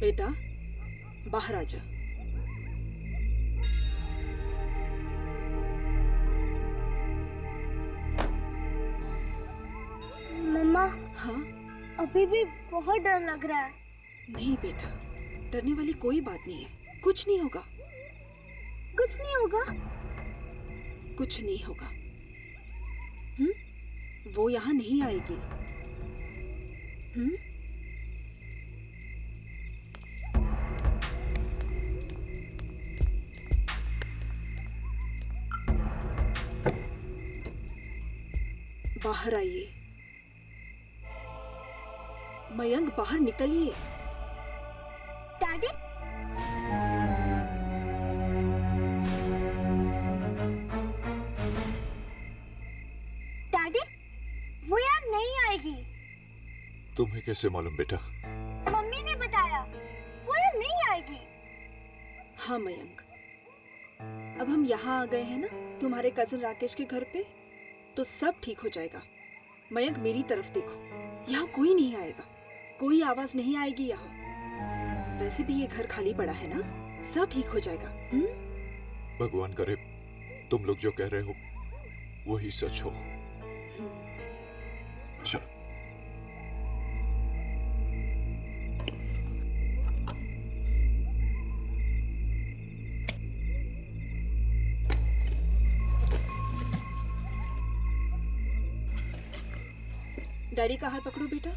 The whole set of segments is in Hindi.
बेटा बाहर आ जा। मम्मा, हाँ? अभी भी बहुत डर लग रहा है। नहीं बेटा, डरने वाली कोई बात नहीं है, कुछ नहीं होगा। कुछ नहीं होगा? कुछ नहीं होगा। वो यहाँ नहीं आएगी। बाहर आइए। मयंक बाहर निकलिए। डैडी, डैडी, वो यार नहीं आएगी। तुम्हें कैसे मालूम बेटा? मम्मी ने बताया, वो यार नहीं आएगी। हाँ मयंक, अब हम यहाँ आ गए हैं ना तुम्हारे कजिन राकेश के घर पे, तो सब ठीक हो जाएगा। मयंक मेरी तरफ देखो, यहाँ कोई नहीं आएगा, कोई आवाज नहीं आएगी यहाँ। वैसे भी ये घर खाली पड़ा है ना, सब ठीक हो जाएगा। भगवान करे तुम लोग जो कह रहे हो वही सच हो। चल। डैडी का हाथ पकड़ो बेटा।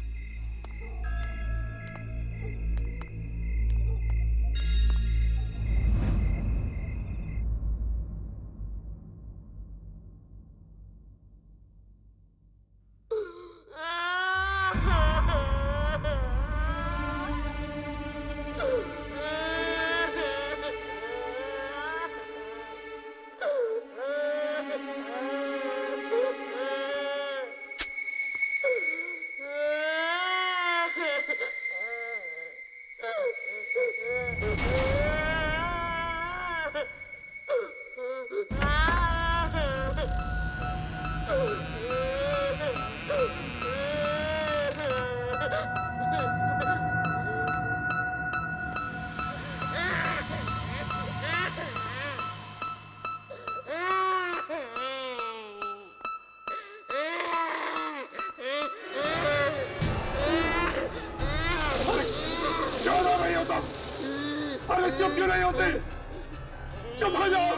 अरे चुप क्यों नहीं होते? चुप हो जाओ।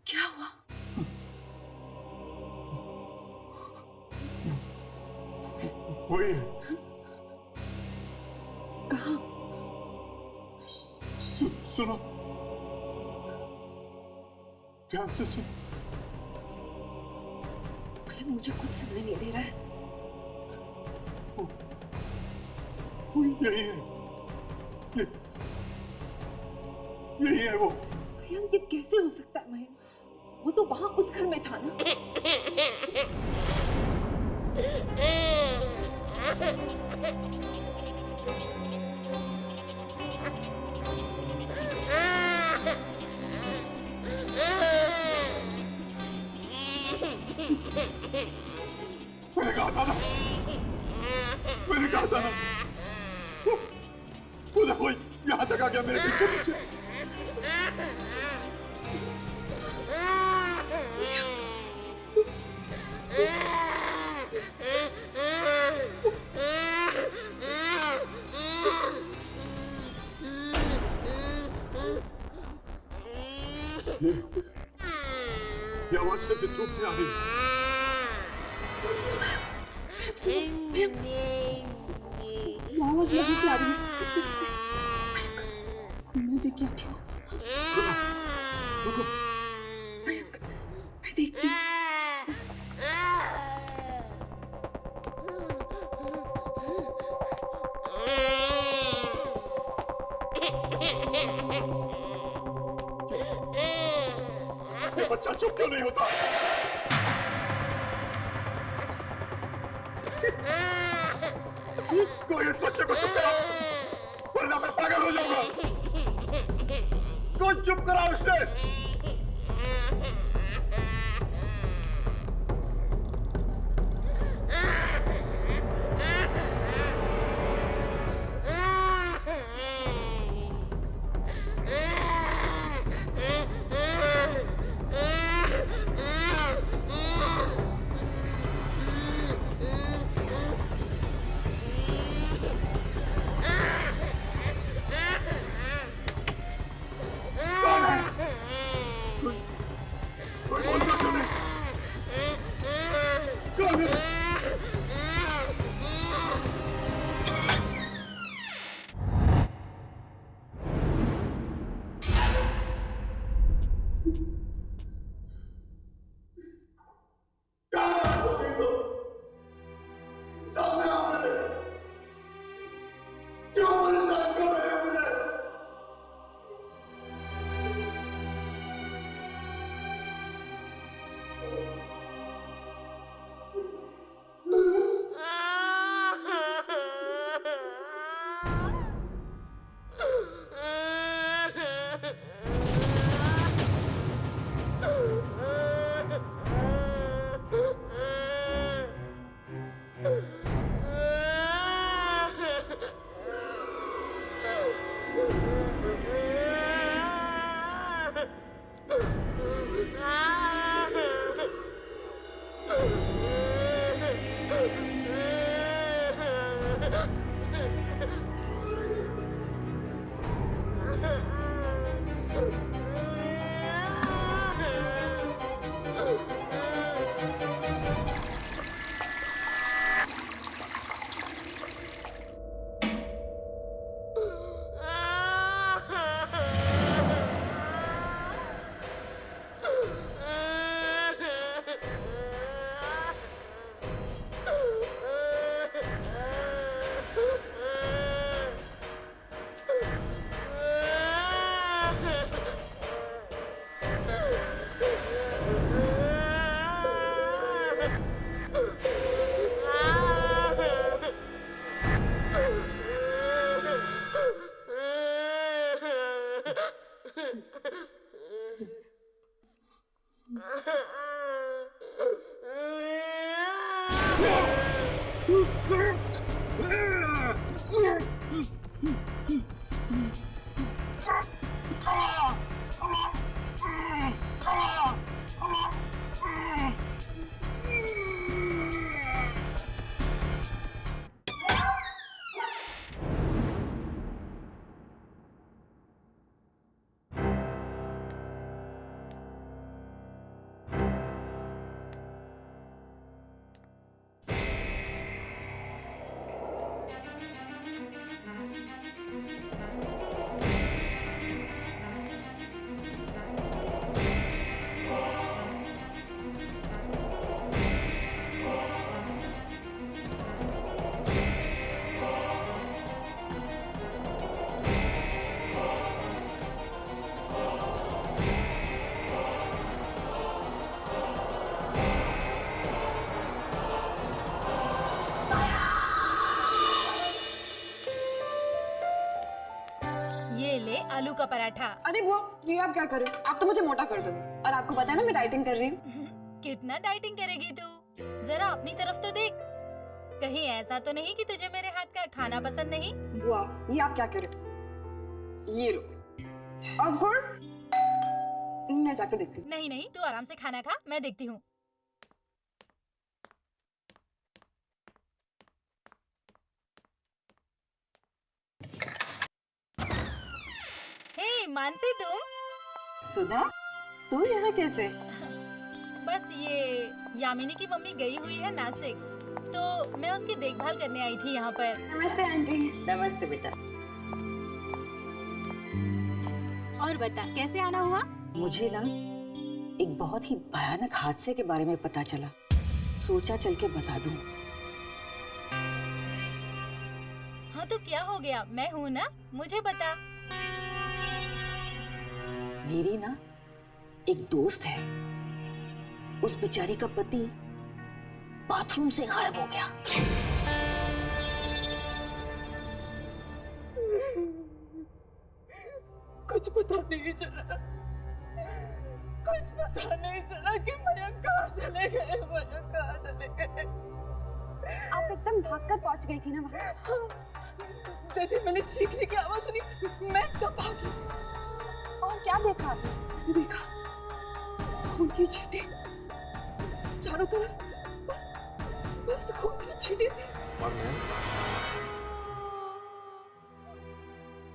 क्या हुआ? वही है। कहाँ? सुनो, ध्यान से सुन। मयंक मुझे कुछ सुनाई नहीं दे रहा है। यही है, यही है वो। मयंक ये कैसे हो सकता है मयंक? वो तो वहां उस घर में था ना। मैंने कहा था ना, मैंने कहा था ना। वो देखो यहाँ तक आ गया मेरे पीछे पीछे। ये आवाज सचित रूप से आ रही है। वो आवाज यहाँ से आ रही है, इस तरफ से। मैं देख के आती हूँ। रुको, मयंक, मैं देखती हूँ। ये बच्चा चुप क्यों नहीं होता? कोई इस बच्चे को चुप कराओ, वरना मैं पागल हो जाऊंगा। कोई चुप कराओ इसे। कोई बोलता क्यों नहीं? कौन है? कहाँ हो गई तुम? सामने आओ मेरे। क्यों परेशान कर रहे हो मुझे? ये ले आलू का पराठा। अरे बुआ, ये आप क्या कर रहे हो? आप तो मुझे मोटा कर दोगे। और आपको पता है ना मैं डाइटिंग कर रही हूँ। कितना डाइटिंग करेगी तू? जरा अपनी तरफ तो देख। कहीं ऐसा तो नहीं कि तुझे मेरे हाथ का खाना पसंद नहीं? बुआ, ये आप क्या कर रहे हो? ये लो। और गुड़? मैं जाकर देखती हूँ। नहीं नहीं, तू आराम से खाना खा, मैं देखती हूँ। हे मानसी, तुम? सुधा, तू यहाँ कैसे? बस ये यामिनी की मम्मी गई हुई है नासिक, तो मैं उसकी देखभाल करने आई थी यहाँ पर। नमस्ते आंटी। नमस्ते बेटा। और बता, कैसे आना हुआ? मुझे ना एक बहुत ही भयानक हादसे के बारे में पता चला, सोचा चल के बता दूं। हाँ तो क्या हो गया? मैं हूँ ना, मुझे बता। मेरी ना एक दोस्त है, उस बेचारी का पति बाथरूम से गायब हो गया। कुछ पता नहीं चला, कुछ पता नहीं चला कि मयंक कहाँ चले गए, मयंक कहाँ चले गए। आप एकदम भागकर पहुंच गई थी ना वहाँ। जैसे मैंने चीखने की आवाज सुनी, मैं तब भागी। और क्या देखा आपने? देखा खून की छींटे चारों तरफ, बस बस खून की छींटे थी। और मैं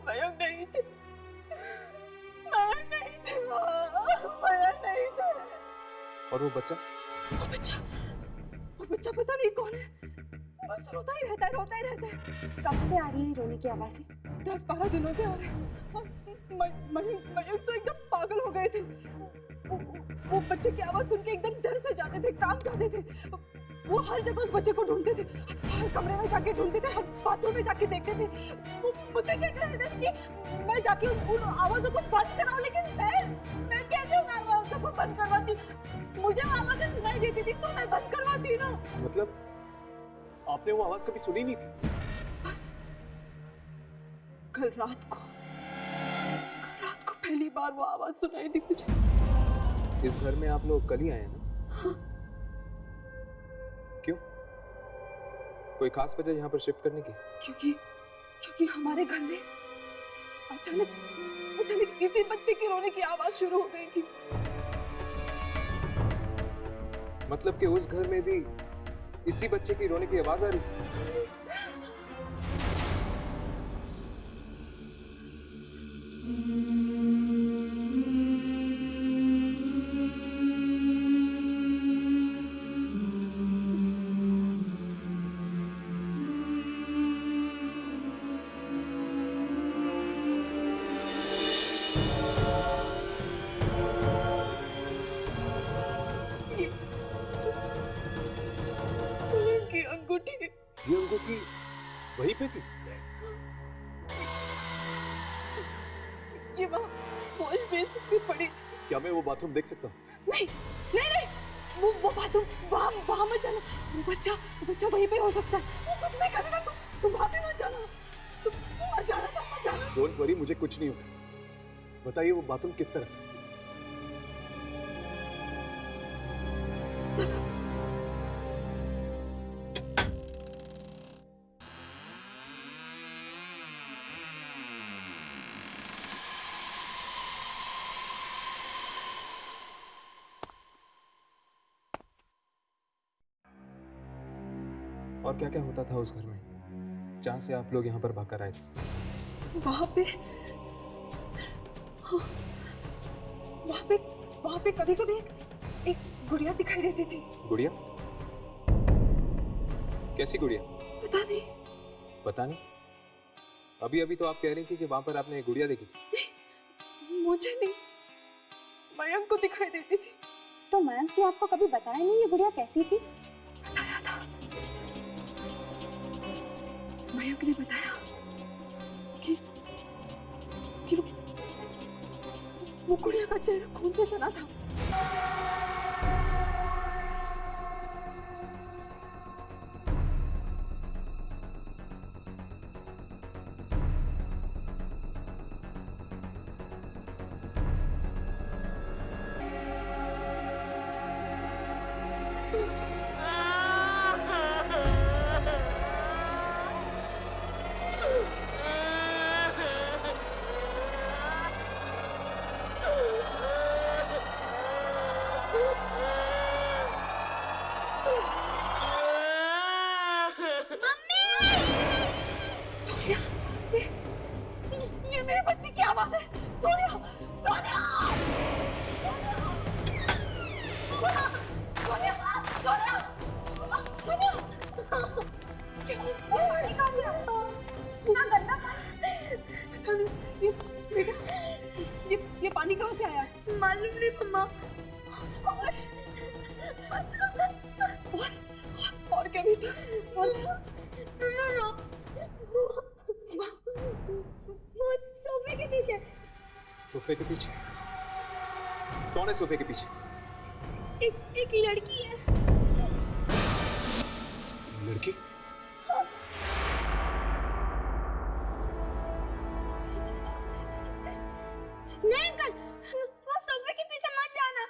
मयंक नहीं थे, मयंक नहीं थे वहाँ, मयंक नहीं थे। और वो बच्चा वो बच्चा पता नहीं कौन है, बस रोता ही रहता है, रोता ही रहता है। कब से आ रही है रोने की आवाज़ें? 10-12 दिनों से आ रहे हैं। मयंक तो एकदम पागल हो गए थे। वो बच्चे की आवाज सुन के एकदम डर से जाते थे, कांप जाते थे। वो हर जगह उस बच्चे को ढूंढते थे, हर कमरे में जाके ढूंढते थे, हर बाथरूम में जाके देखते थे। वो मुझसे क्या कहते थे कि मैं जाके उन आवाजों को बंद कराऊं, लेकिन मैं कैसे उन आवाजों को बंद करवाती? मुझे वो आवाजें सुनाई देती थी तो मैं बंद करवाती ना। मतलब आपने वो आवाज कभी सुनी नहीं थी? बस कल रात को पहली बार वो आवाज सुनाई दी मुझे। इस घर में आप लोग कल ही आए हैं ना? हाँ। क्यों? कोई खास वजह यहाँ पर शिफ्ट करने की? क्योंकि हमारे घर में अचानक किसी बच्चे की रोने की आवाज शुरू हो गई थी। मतलब कि उस घर में भी इसी बच्चे की रोने की आवाज आ रही थी? की अंगूठी ये अंगूठी वहीं पे थी? ये वहाँ वॉश बेसिन में पड़ी थी। क्या मैं वो बाथरूम देख सकता हूँ? नहीं नहीं नहीं, वो बाथरूम वहाँ मत जाना। वो बच्चा वहीं पे हो सकता है, वो कुछ नहीं करेगा। तुम वहाँ पे मत जाना, तुम मत जाना। डोंट वरी, मुझे कुछ नहीं होगा। बताइए वो बाथरूम किस तरफ है? इस तरफ। और क्या क्या होता था उस घर में जहाँ से आप लोग यहाँ पर भागकर आए थे? वहाँ पे कभी कभी एक गुड़िया दिखाई देती थी। गुड़िया? कैसी गुड़िया? पता नहीं। अभी अभी तो आप कह रही थी कि वहां पर आपने एक गुड़िया देखी थी। मुझे नहीं, मयंक को दिखाई देती थी। तो मयंक ने आपको कभी बताया नहीं ये गुड़िया कैसी थी? बताया था, मयंक ने बताया कि वो गुड़िया का चेहरा खून से सना था। मेरे बच्चे की आवाज है। सोनिया, सोनिया, सोनिया, सोनिया, सोनिया, पानी कहाँ से आया? इतना गंदा पानी। ये बेटा, ये पानी कहाँ से आया? मालूम नहीं मम्मा। और क्या बेटा? और वो सोफे के पीछे। सोफे के पीछे? कौन है सोफे के पीछे? एक लड़की है। लड़की? नहीं अंकल, वो सोफे के पीछे मत जाना।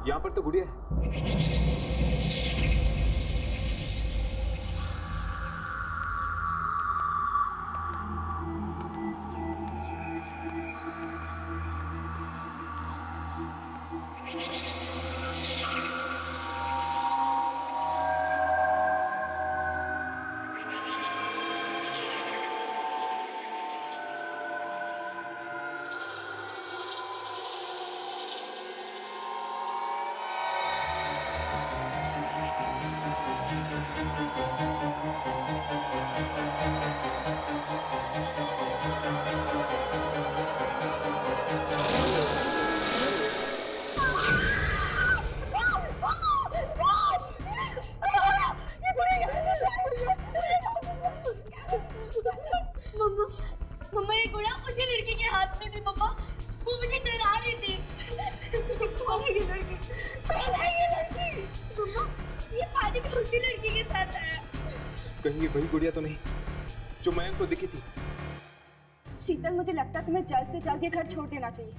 यहाँ पर तो गुड़िया है। मम्मा, मम्मा ये गुड़ा उसी लड़की के हाथ में थी मम्मा। वो मुझे डरा रही थी। कौन है ये लड़की? कौन है ये लड़की? मम्मा, ये पानी में उसी लड़की के साथ आया। कहीं ये वही गुड़िया तो नहीं जो मयंक को दिखी थी? शीतल, मुझे लगता है तुम्हें जल्द से जल्द ये घर छोड़ देना चाहिए।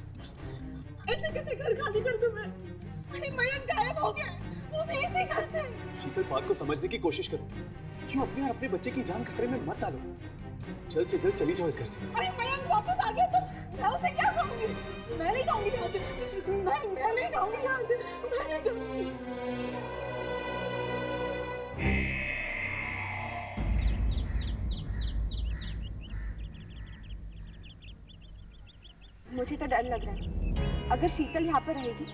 ऐसे कैसे घर खाली कर दूं मैं? अरे मयंक गायब हो गया, वो भी इसी घर से। शीतल, बात को समझने की कोशिश करो। क्यों अपने और अपने बच्चे की जान खतरे में मत डालो। जल्द से जल्द चली जाओ इस घर से। अरे मयंक वापस आ गया तो मैं उसे क्या कहूंगी? मैं नहीं जाऊंगी यहाँ से। मैं नहीं जाऊंगी यहाँ से। मैं नहीं जाऊंगी। मुझे तो डर लग रहा है। अगर शीतल यहाँ पर रहेगी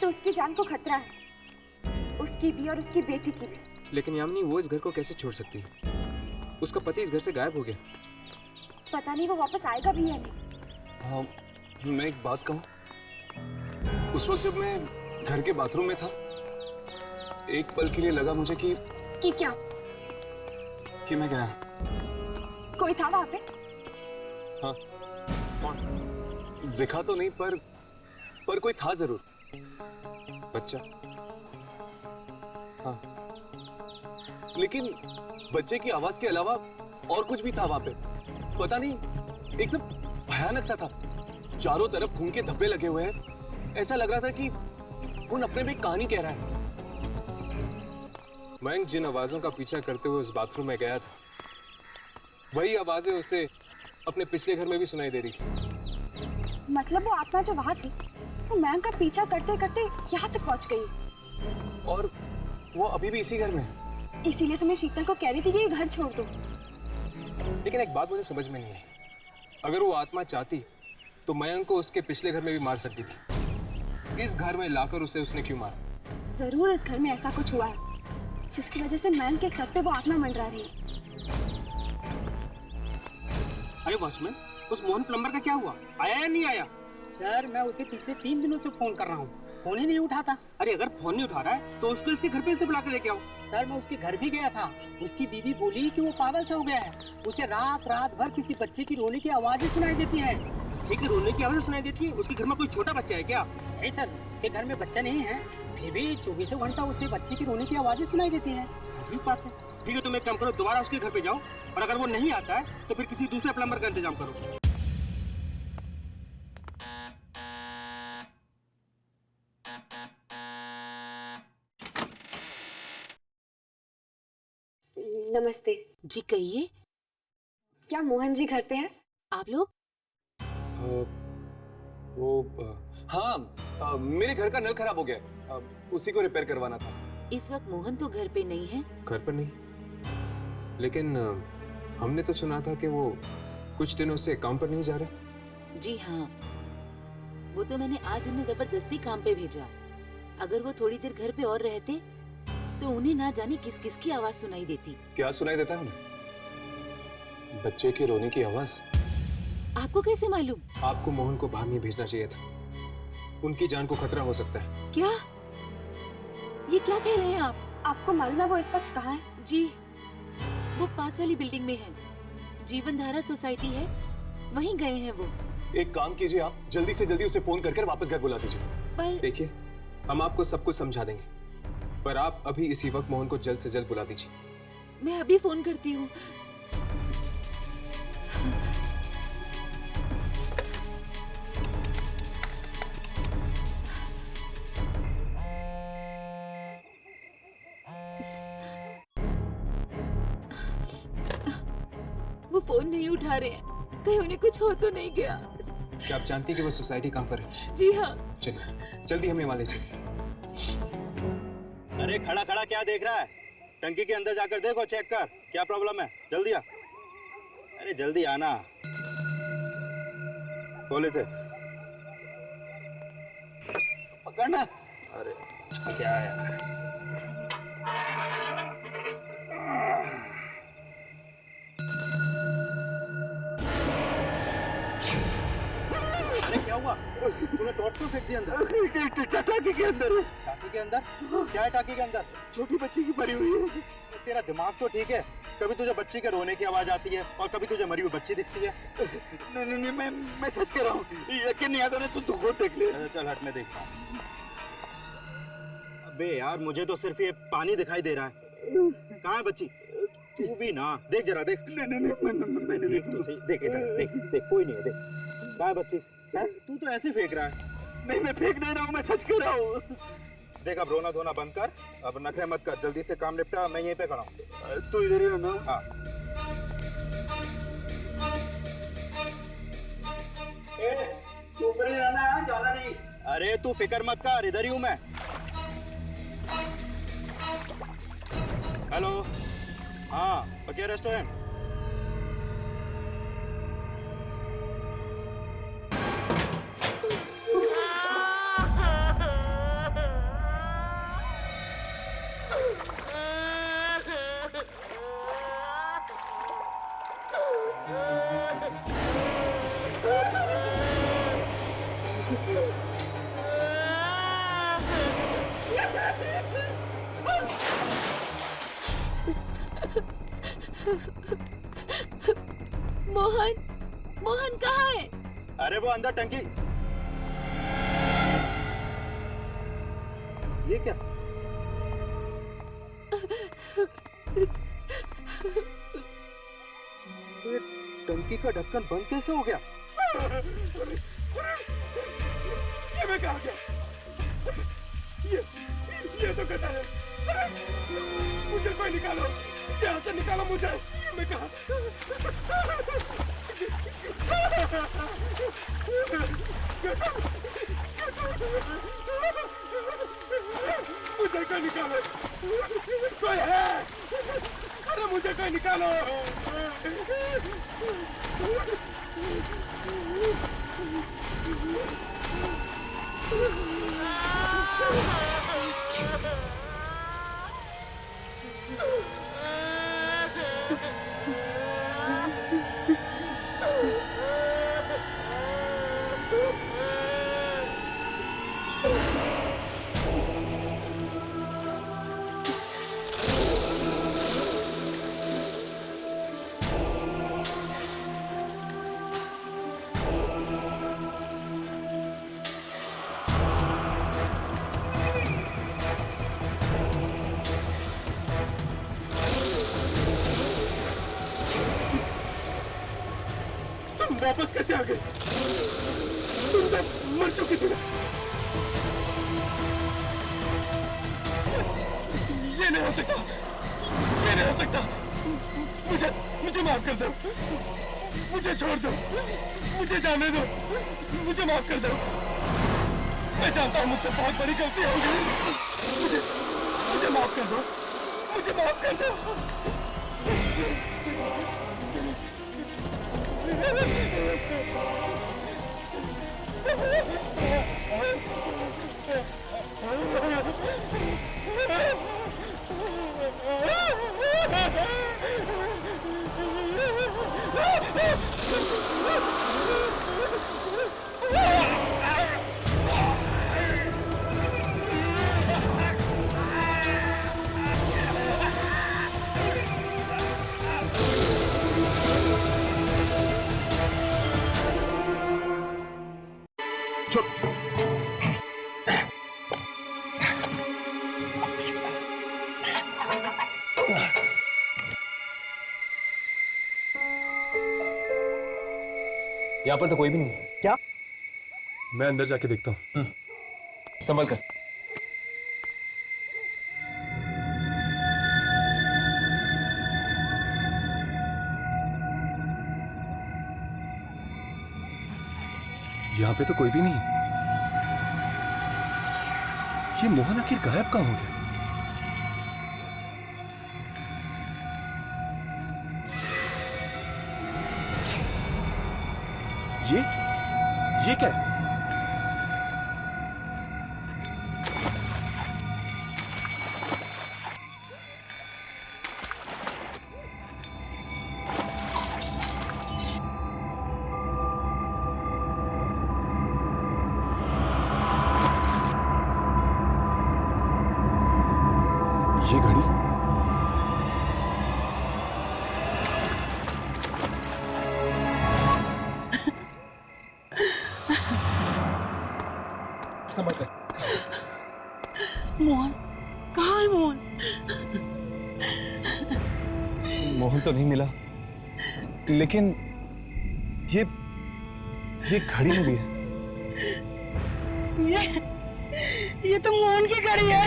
तो उसकी जान को खतरा है, उसकी भी और उसकी बेटी की भी। लेकिन यामिनी, वो इस घर को कैसे छोड़ सकती है? उसका पति इस घर से गायब हो गया। पता नहीं वो वापस आएगा भी या नहीं। हाँ, मैं एक बात कहूँ। उस वक्त जब मैं घर के बाथरूम में था, एक पल के लिए लगा मुझे कि क्या? कि मैं गया। कोई था वहाँ पे? हाँ। कौन? दिखा तो नहीं, पर कोई था जरूर। बच्चा? हाँ, लेकिन बच्चे की आवाज के अलावा और कुछ भी था वहां पे। पता नहीं, एकदम भयानक सा था। चारों तरफ खून के धब्बे लगे हुए हैं। ऐसा लग रहा था कि खून अपने में एक कहानी कह रहा है। मयंक जिन आवाजों का पीछा करते हुए उस बाथरूम में गया था, वही आवाजें उसे अपने पिछले घर में भी सुनाई दे रही थी। मतलब वो आत्मा जो वहाँ थी, वो मयंक का पीछा करते करते यहाँ तक पहुँच गई। और वो अभी भी इसी घर में है। इसीलिए तुम्हें शीतल को कह रही थी कि ये घर छोड़ दो। लेकिन एक बात मुझे समझ में नहीं आई। अगर वो आत्मा चाहती तो मयंक को उसके पिछले घर में भी मार सकती थी। इस घर में लाकर उसे उसने क्यों मारा? जरूर इस घर में ऐसा कुछ हुआ है जिसकी वजह से मयंक के सर पे वो आत्मा मंडरा रही है। अरे वॉचमैन, उस मोहन प्लम्बर का क्या हुआ? आया या नहीं आया? सर, मैं उसे पिछले 3 दिनों से फोन कर रहा हूँ, फोन ही नहीं उठाता। अरे अगर फोन नहीं उठा रहा है तो उसको इसके घर पे से बुला कर लेके आओ। सर, मैं उसके घर भी गया था। उसकी बीवी बोली कि वो पागल सा हो गया है। उसे रात रात भर किसी बच्चे की रोने की आवाजें सुनाई देती है। बच्चे की रोने की आवाज सुनाई देती है? उसके घर में कोई छोटा बच्चा है क्या? नहीं सर, उसके घर में बच्चा नहीं है, फिर भी 24 घंटा उसे बच्चे की रोने की आवाजें सुनाई देती है। अजीब बात है। ठीक है, तुम एक काम करो, दोबारा उसके घर पे जाओ, और अगर वो नहीं आता है तो फिर किसी दूसरे प्लम्बर का इंतजाम करो। नमस्ते जी कहिए। क्या मोहन जी घर पे है? आप लोग? हाँ, मेरे घर का नल खराब हो गया है। उसी को रिपेयर करवाना था। इस वक्त मोहन तो घर पे नहीं है। घर पर नहीं, लेकिन हमने तो सुना था कि वो कुछ दिनों से काम पर नहीं जा रहे। जी हाँ, वो तो मैंने आज उन्हें जबरदस्ती काम पे भेजा। अगर वो थोड़ी देर घर पे और रहते तो उन्हें ना जाने किस किस की आवाज सुनाई देती। क्या सुनाई देता है उन्हें? बच्चे के रोने की आवाज। आपको कैसे मालूम? आपको मोहन को बाहर नहीं भेजना चाहिए था, उनकी जान को खतरा हो सकता है। क्या? ये क्या कह रहे हैं आप? आपको मालूम है वो इस वक्त कहाँ है? जी, वो पास वाली बिल्डिंग में है। जीवन धारा सोसाइटी है, वहीं गए हैं वो। एक काम कीजिए, आप जल्दी से जल्दी उसे फोन करके वापस घर बुला दीजिए। पर देखिए, हम आपको सब कुछ समझा देंगे, पर आप अभी इसी वक्त मोहन को जल्द से जल्द बुला दीजिए। मैं अभी फोन करती हूँ। वो फोन नहीं उठा रहे हैं, कहीं उन्हें कुछ हो तो नहीं गया। क्या आप जानती हैं कि वो सोसाइटी कहाँ पर है? जी हाँ। चलिए जल्दी हमें वहाँ ले चलिए। अरे खड़ा खड़ा क्या देख रहा है? टंकी के अंदर जाकर देखो, चेक कर क्या प्रॉब्लम है। जल्दी आ। अरे जल्दी आना। खोले से पकड़ना। अरे क्या है? अरे क्या हुआ? तूने टॉर्च क्यों फेंक दिया अंदर? टाकी के अंदर। टाकी के अंदर? क्या है टाकी के अंदर? छोटी बच्ची की मरी हुई है। तेरा दिमाग तो ठीक है? कभी तुझे बच्ची के रोने की आवाज आती है और कभी तुझे मरी हुई बच्ची दिखती है। नहीं, मैं सच कह रहा हूँ, यकीन नहीं आता। तू खुद देख ले। चल हट, मैं देखता हूँ। अबे यार, मुझे तो सिर्फ ये पानी दिखाई दे रहा है। कहाँ है बच्ची? तू भी ना देख जरा, देख। मैंने देख इधर, देख कोई नहीं है। देख कहाँ है बच्ची? तू तो ऐसे फेंक रहा है। नहीं, मैं फेंक नहीं रहा हूँ, मैं सच कह रहा हूँ। देख, अब रोना धोना बंद कर, अब नखरे मत कर, जल्दी से काम निपटा। मैं यहीं पे खड़ा हूँ। तू इधर ही रहना। हाँ। ऊपर ही रहना है, जाना नहीं। अरे तू फिक्र मत कर, इधर ही हूँ मैं। हेलो, हाँ बकिया रेस्टोरेंट। मोहन कहाँ है? अरे वो अंदर टंकी। ये क्या? ये टंकी का ढक्कन बंद कैसे हो गया? ये मैं कहाँ गया? ये तो गधा है। मुझे कोई निकालो, यहाँ से निकालो मुझे। मैं कहाँ? मुझे कोई निकालो, कोई है? अरे मुझे कोई निकालो। वापस कैसे आ गए? तुम तो मर चुकी थी। ये नहीं हो सकता, ये नहीं हो सकता। मुझे माफ कर दो, मुझे छोड़ दो, मुझे जाने दो, मुझे माफ कर दो। मैं जानता हूँ मुझसे बहुत बड़ी गलती हो गई। मुझे माफ कर दो, मुझे माफ कर दो। यहाँ पर तो कोई भी नहीं है। क्या? मैं अंदर जाके देखता हूँ। संभल कर। यहाँ पे तो कोई भी नहीं। ये मोहन आखिर गायब कहाँ हो गया? ये क्या है? ये घड़ी समझ गए। मोहन कहाँ है मोहन? मोहन तो नहीं मिला, लेकिन ये घड़ी मिली है। ये तो मोहन की घड़ी है।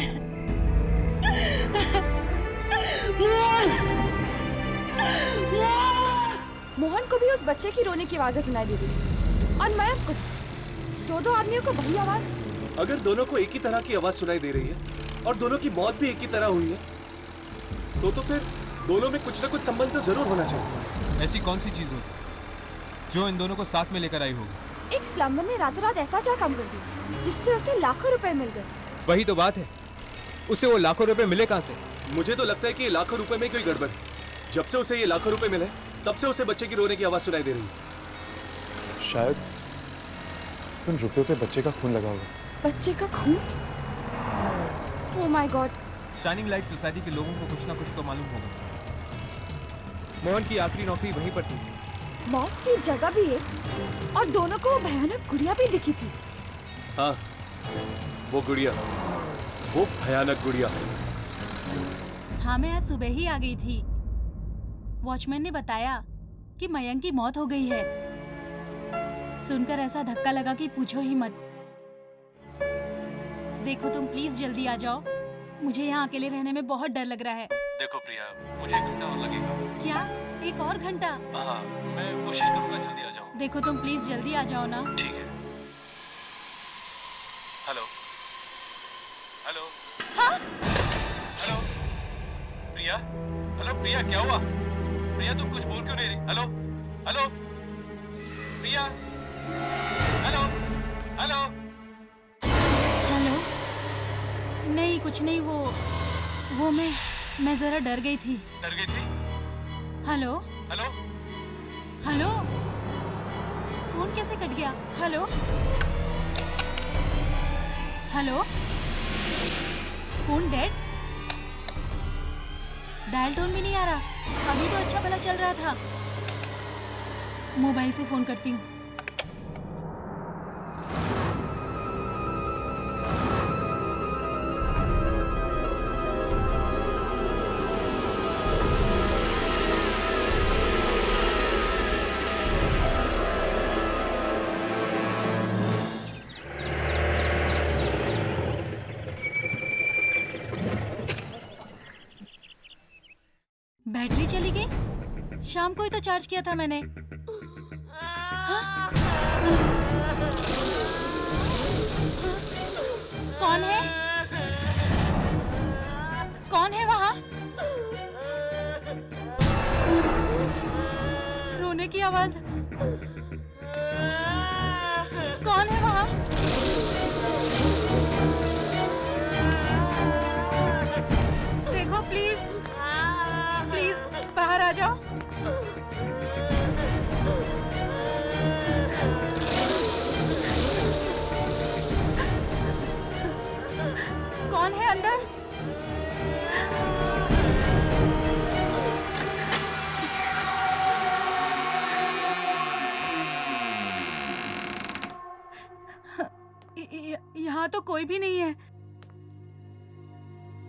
मोहन को भी उस बच्चे की रोने की आवाजें सुनाई दे रही थी और मयंक को। दो आदमियों को वही आवाज। अगर दोनों को एक ही तरह की आवाज सुनाई दे रही है और दोनों की मौत भी एक ही तरह हुई है, तो फिर दोनों में कुछ ना कुछ संबंध तो जरूर होना चाहिए। ऐसी कौन सी चीज होगी जो इन दोनों को साथ में लेकर आई होगी? एक प्लम्बर ने रातों रात ऐसा क्या काम कर दिया जिससे उसे लाखों रुपए मिल गए? वही तो बात है, उसे वो लाखों रुपए मिले कहाँ से? मुझे तो लगता है कि लाखों रुपए में कोई गड़बड़ है। जब से उसे ये लाखों रुपए मिले, तब से उसे बच्चे की रोने की आवाज सुनाई दे रही है। शायद उन रुपयों पे बच्चे का खून लगा होगा। बच्चे का खून? Oh my God. Shining light society के लोगों को कुछ ना कुछ तो मालूम होगा। मोहन की आखिरी नौकरी वहीं पर थी। मौत की जगह भी है और दोनों को भयानक गुड़िया भी दिखी थी। हाँ, वो गुड़िया, वो भयानक गुड़िया। हाँ, मैं आज सुबह ही आ गई थी। वॉचमैन ने बताया कि मयंक की मौत हो गई है। सुनकर ऐसा धक्का लगा कि पूछो ही मत। देखो तुम प्लीज जल्दी आ जाओ, मुझे यहाँ अकेले रहने में बहुत डर लग रहा है। देखो प्रिया, मुझे 1 घंटा और लगेगा। क्या? 1 और घंटा? हाँ, मैं कोशिश करूंगा जल्दी आ जाऊं। देखो तुम प्लीज जल्दी आ जाओ ना। ठीक है। Hello hello. हाँ? हेलो प्रिया, हेलो प्रिया, क्या हुआ? प्रिया तुम कुछ बोल क्यों नहीं रही? हेलो हेलो प्रिया, हेलो हेलो हेलो। नहीं कुछ नहीं, वो मैं जरा डर गई थी। डर गई थी? Hello hello hello. फोन कैसे कट गया? Hello hello. Phone dead? Dial tone भी नहीं आ रहा। अभी तो अच्छा भला चल रहा था। मोबाइल से फोन करती हूँ। बैटरी चली गई? शाम को ही तो चार्ज किया था मैंने। हाँ? कौन है? कौन है वहाँ? रोने की आवाज। कौन है वहाँ? देखो प्लीज, प्लीज बाहर आ जाओ। कौन है अंदर? यहाँ तो कोई भी नहीं है।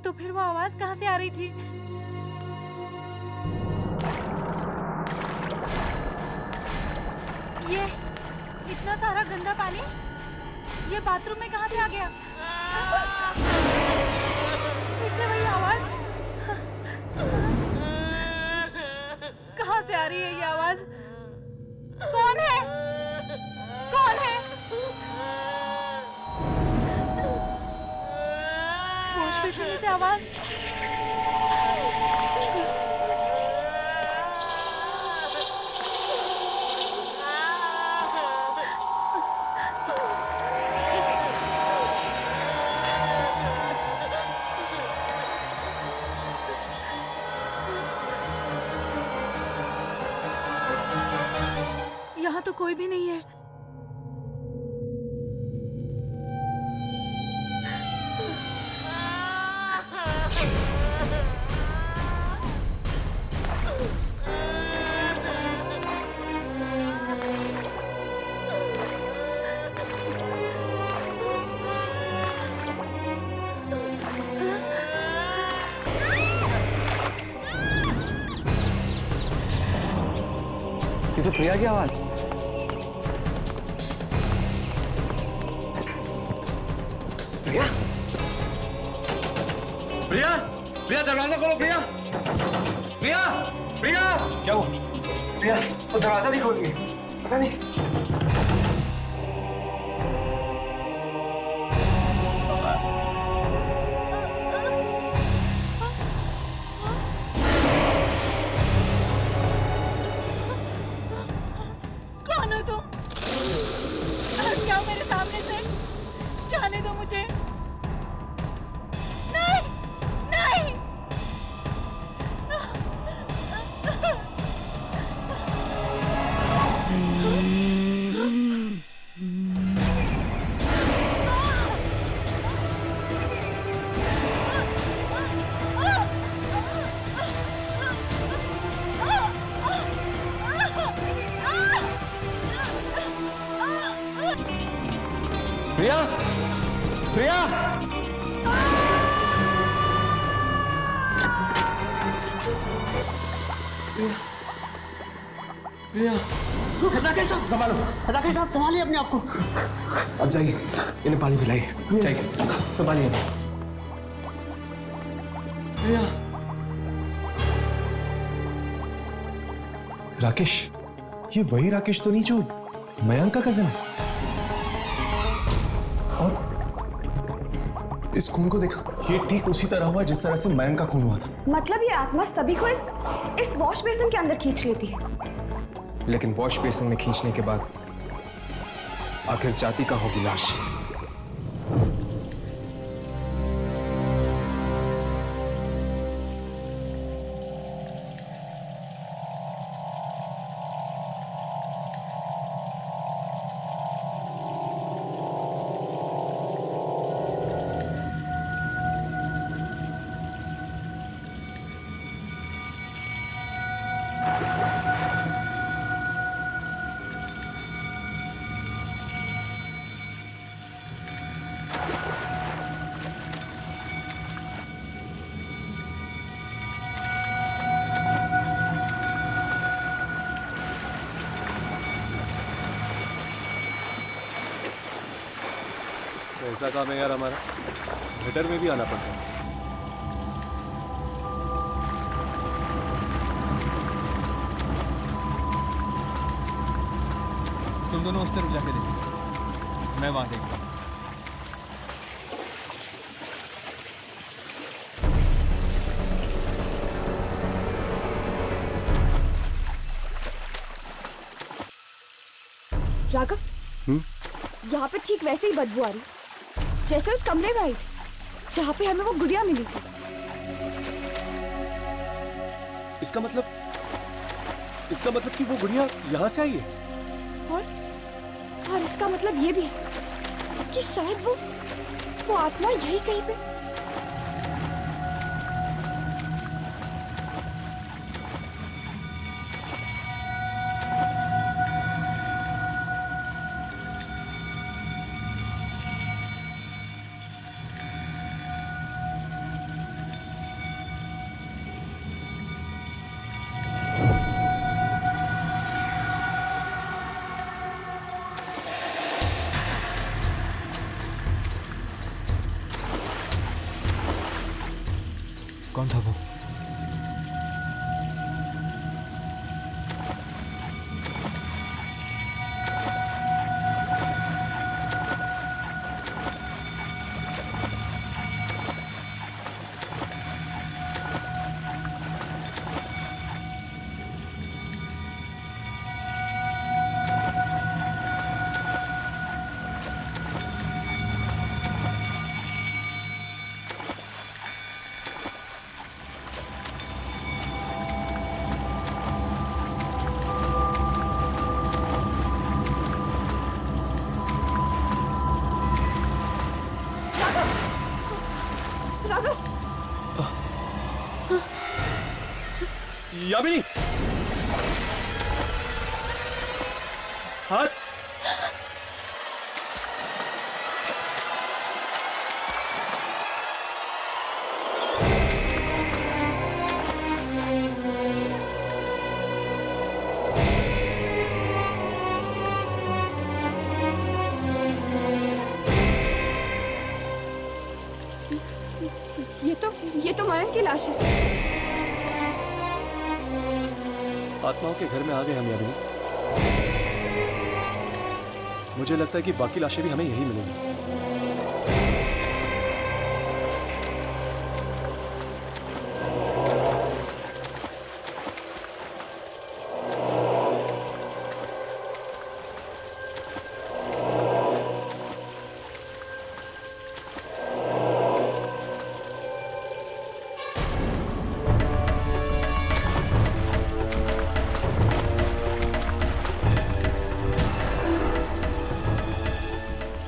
तो फिर वो आवाज कहाँ से आ रही थी? ये इतना सारा गंदा पानी ये बाथरूम में कहाँ से आ गया? फिर से वही आवाज। कहाँ से आ रही है ये आवाज? कौन है? कौन है? वॉश बेसिन में से आवाज। यहाँ तो कोई भी नहीं है। ये तो प्रिया की आवाज। प्रिया, प्रिया, प्रिया दरवाजा खोलो। प्रिया, प्रिया, प्रिया। क्या हुआ? प्रिया वो दरवाजा नहीं खोल रही है। पता नहीं। कौन हो तुम? हट जाओ मेरे सामने से। जाने दो मुझे। नहीं, नहीं। प्रिया, प्रिया। प्रिया, राकेश साहब संभालो। राकेश साहब संभालिए अपने आप को। अब जाइए, इन्हें पानी पिलाइए। जाइए, संभालिए। प्रिया। राकेश, ये वही राकेश तो नहीं जो मयंक का कजन है? और इस खून को देखा, ये ठीक उसी तरह हुआ जिस तरह से मयंक का खून हुआ था। मतलब ये आत्मा सभी को इस वॉश बेसिन के अंदर खींच लेती है। लेकिन वॉश बेसिन में खींचने के बाद आखिर जाति का होगी लाश। ऐसा काम है यार हमारा, थिएटर में भी आना पड़ता है। तुम दोनों उस तरफ जाके देखो, मैं वहां देखता हूँ। राघव, यहाँ पे ठीक वैसे ही बदबू आ रही जैसे उस कमरे में आई जहाँ पे हमें वो गुड़िया मिली थी। इसका मतलब कि वो गुड़िया यहाँ से आई है। और इसका मतलब ये भी है कि शायद वो आत्मा यही कहीं पे। कौन था वो? यामिनी, हाथ। ये तो मयंक की लाश है। आत्माओं के घर में आ गए हम यामिनी। मुझे लगता है कि बाकी लाशें भी हमें यही मिलेंगी।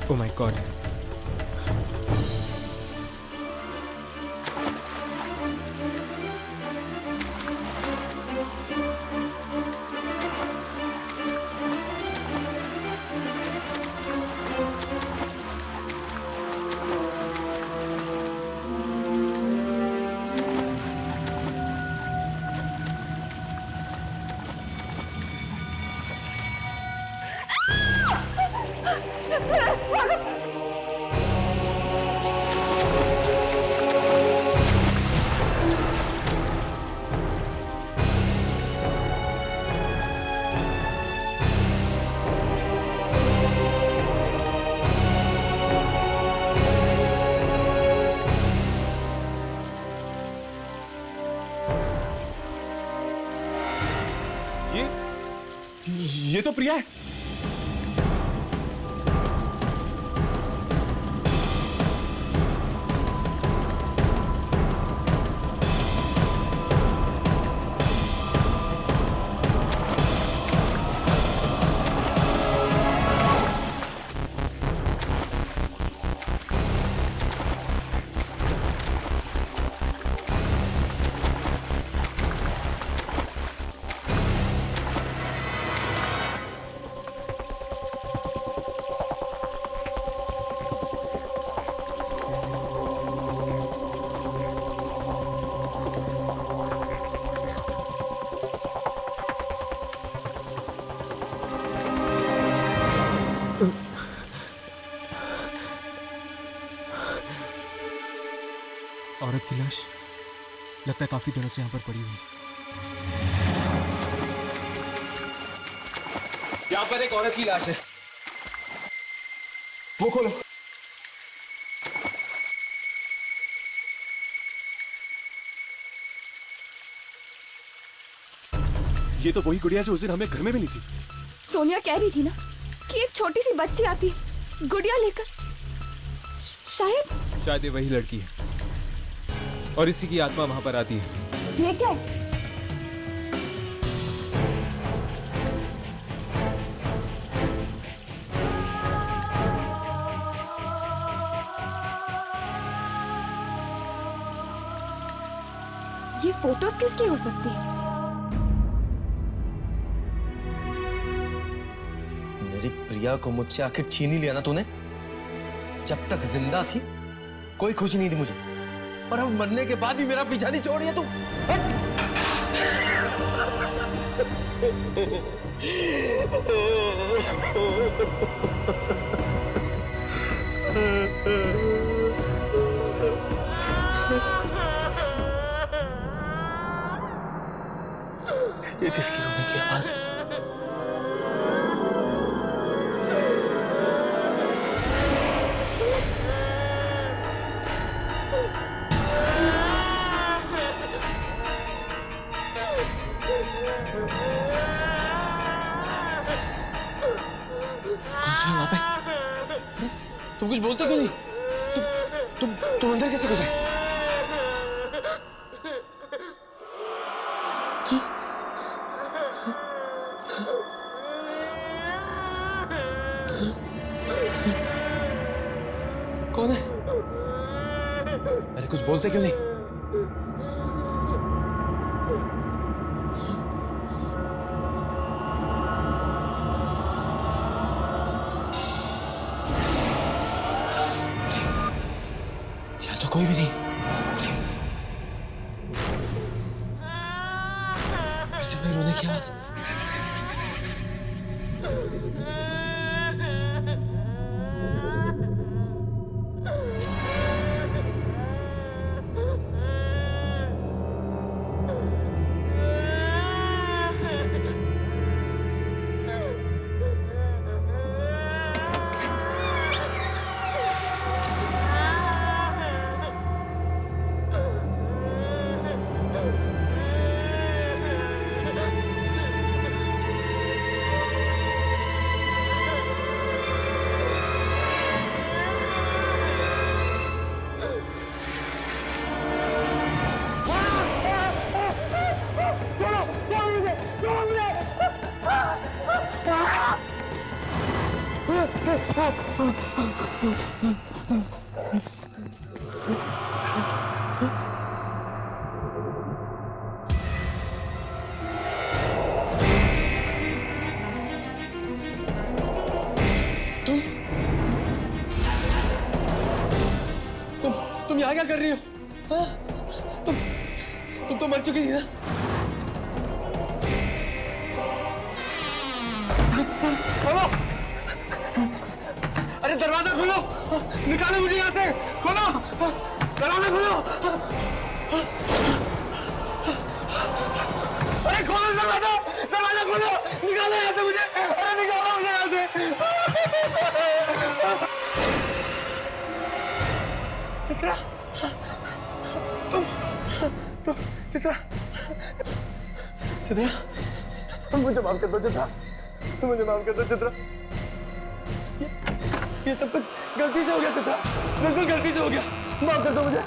Oh my God. ये तो प्रिया है। औरत की लाश लगता है काफी दिनों से यहाँ पर पड़ी हुई। यहाँ पर एक औरत की लाश है। वो खोलो। ये तो वही गुड़िया जो उस दिन हमें घर में मिली थी। सोनिया कह रही थी ना कि एक छोटी सी बच्ची आती है गुड़िया लेकर। शायद ये वही लड़की है और इसी की आत्मा वहां पर आती है। ये क्या है? ये फोटोज किसकी हो सकती है? मेरी प्रिया को मुझसे आखिर छीन ही लिया ना तूने। जब तक जिंदा थी कोई खुशी नहीं थी मुझे, और अब मरने के बाद भी मेरा पीछा नहीं छोड़ दिया तू। ये किसकी रोने की आवाज है? कौन सा है वहां पे? तुम कुछ बोलते क्यों नहीं? तुम अंदर कैसे घुसे? कौन है? अरे कुछ बोलते क्यों नहीं? यहाँ तो कोई भी नहीं। फिर से मेरे रोने की आवाज। तुम यहाँ क्या कर रही हो? हाँ? तुम तो मर चुकी थी ना? खोलो! अरे दरवाजा खोलो! निकालो मुझे यहाँ से! खोलो! दरवाजा खोलो! अरे खोलो दरवाजा! दरवाजा खोलो! निकालो यहाँ से मुझे! अरे निकालो मुझे यहाँ से! चित्रा! चित्रा! चित्रा! मुझे माफ कर दो चित्रा! मुझे माफ कर दो चित्रा! ये सब कुछ गलती से हो गया चित्रा! बिल्कुल गलती से हो गया! माफ कर दो मुझे!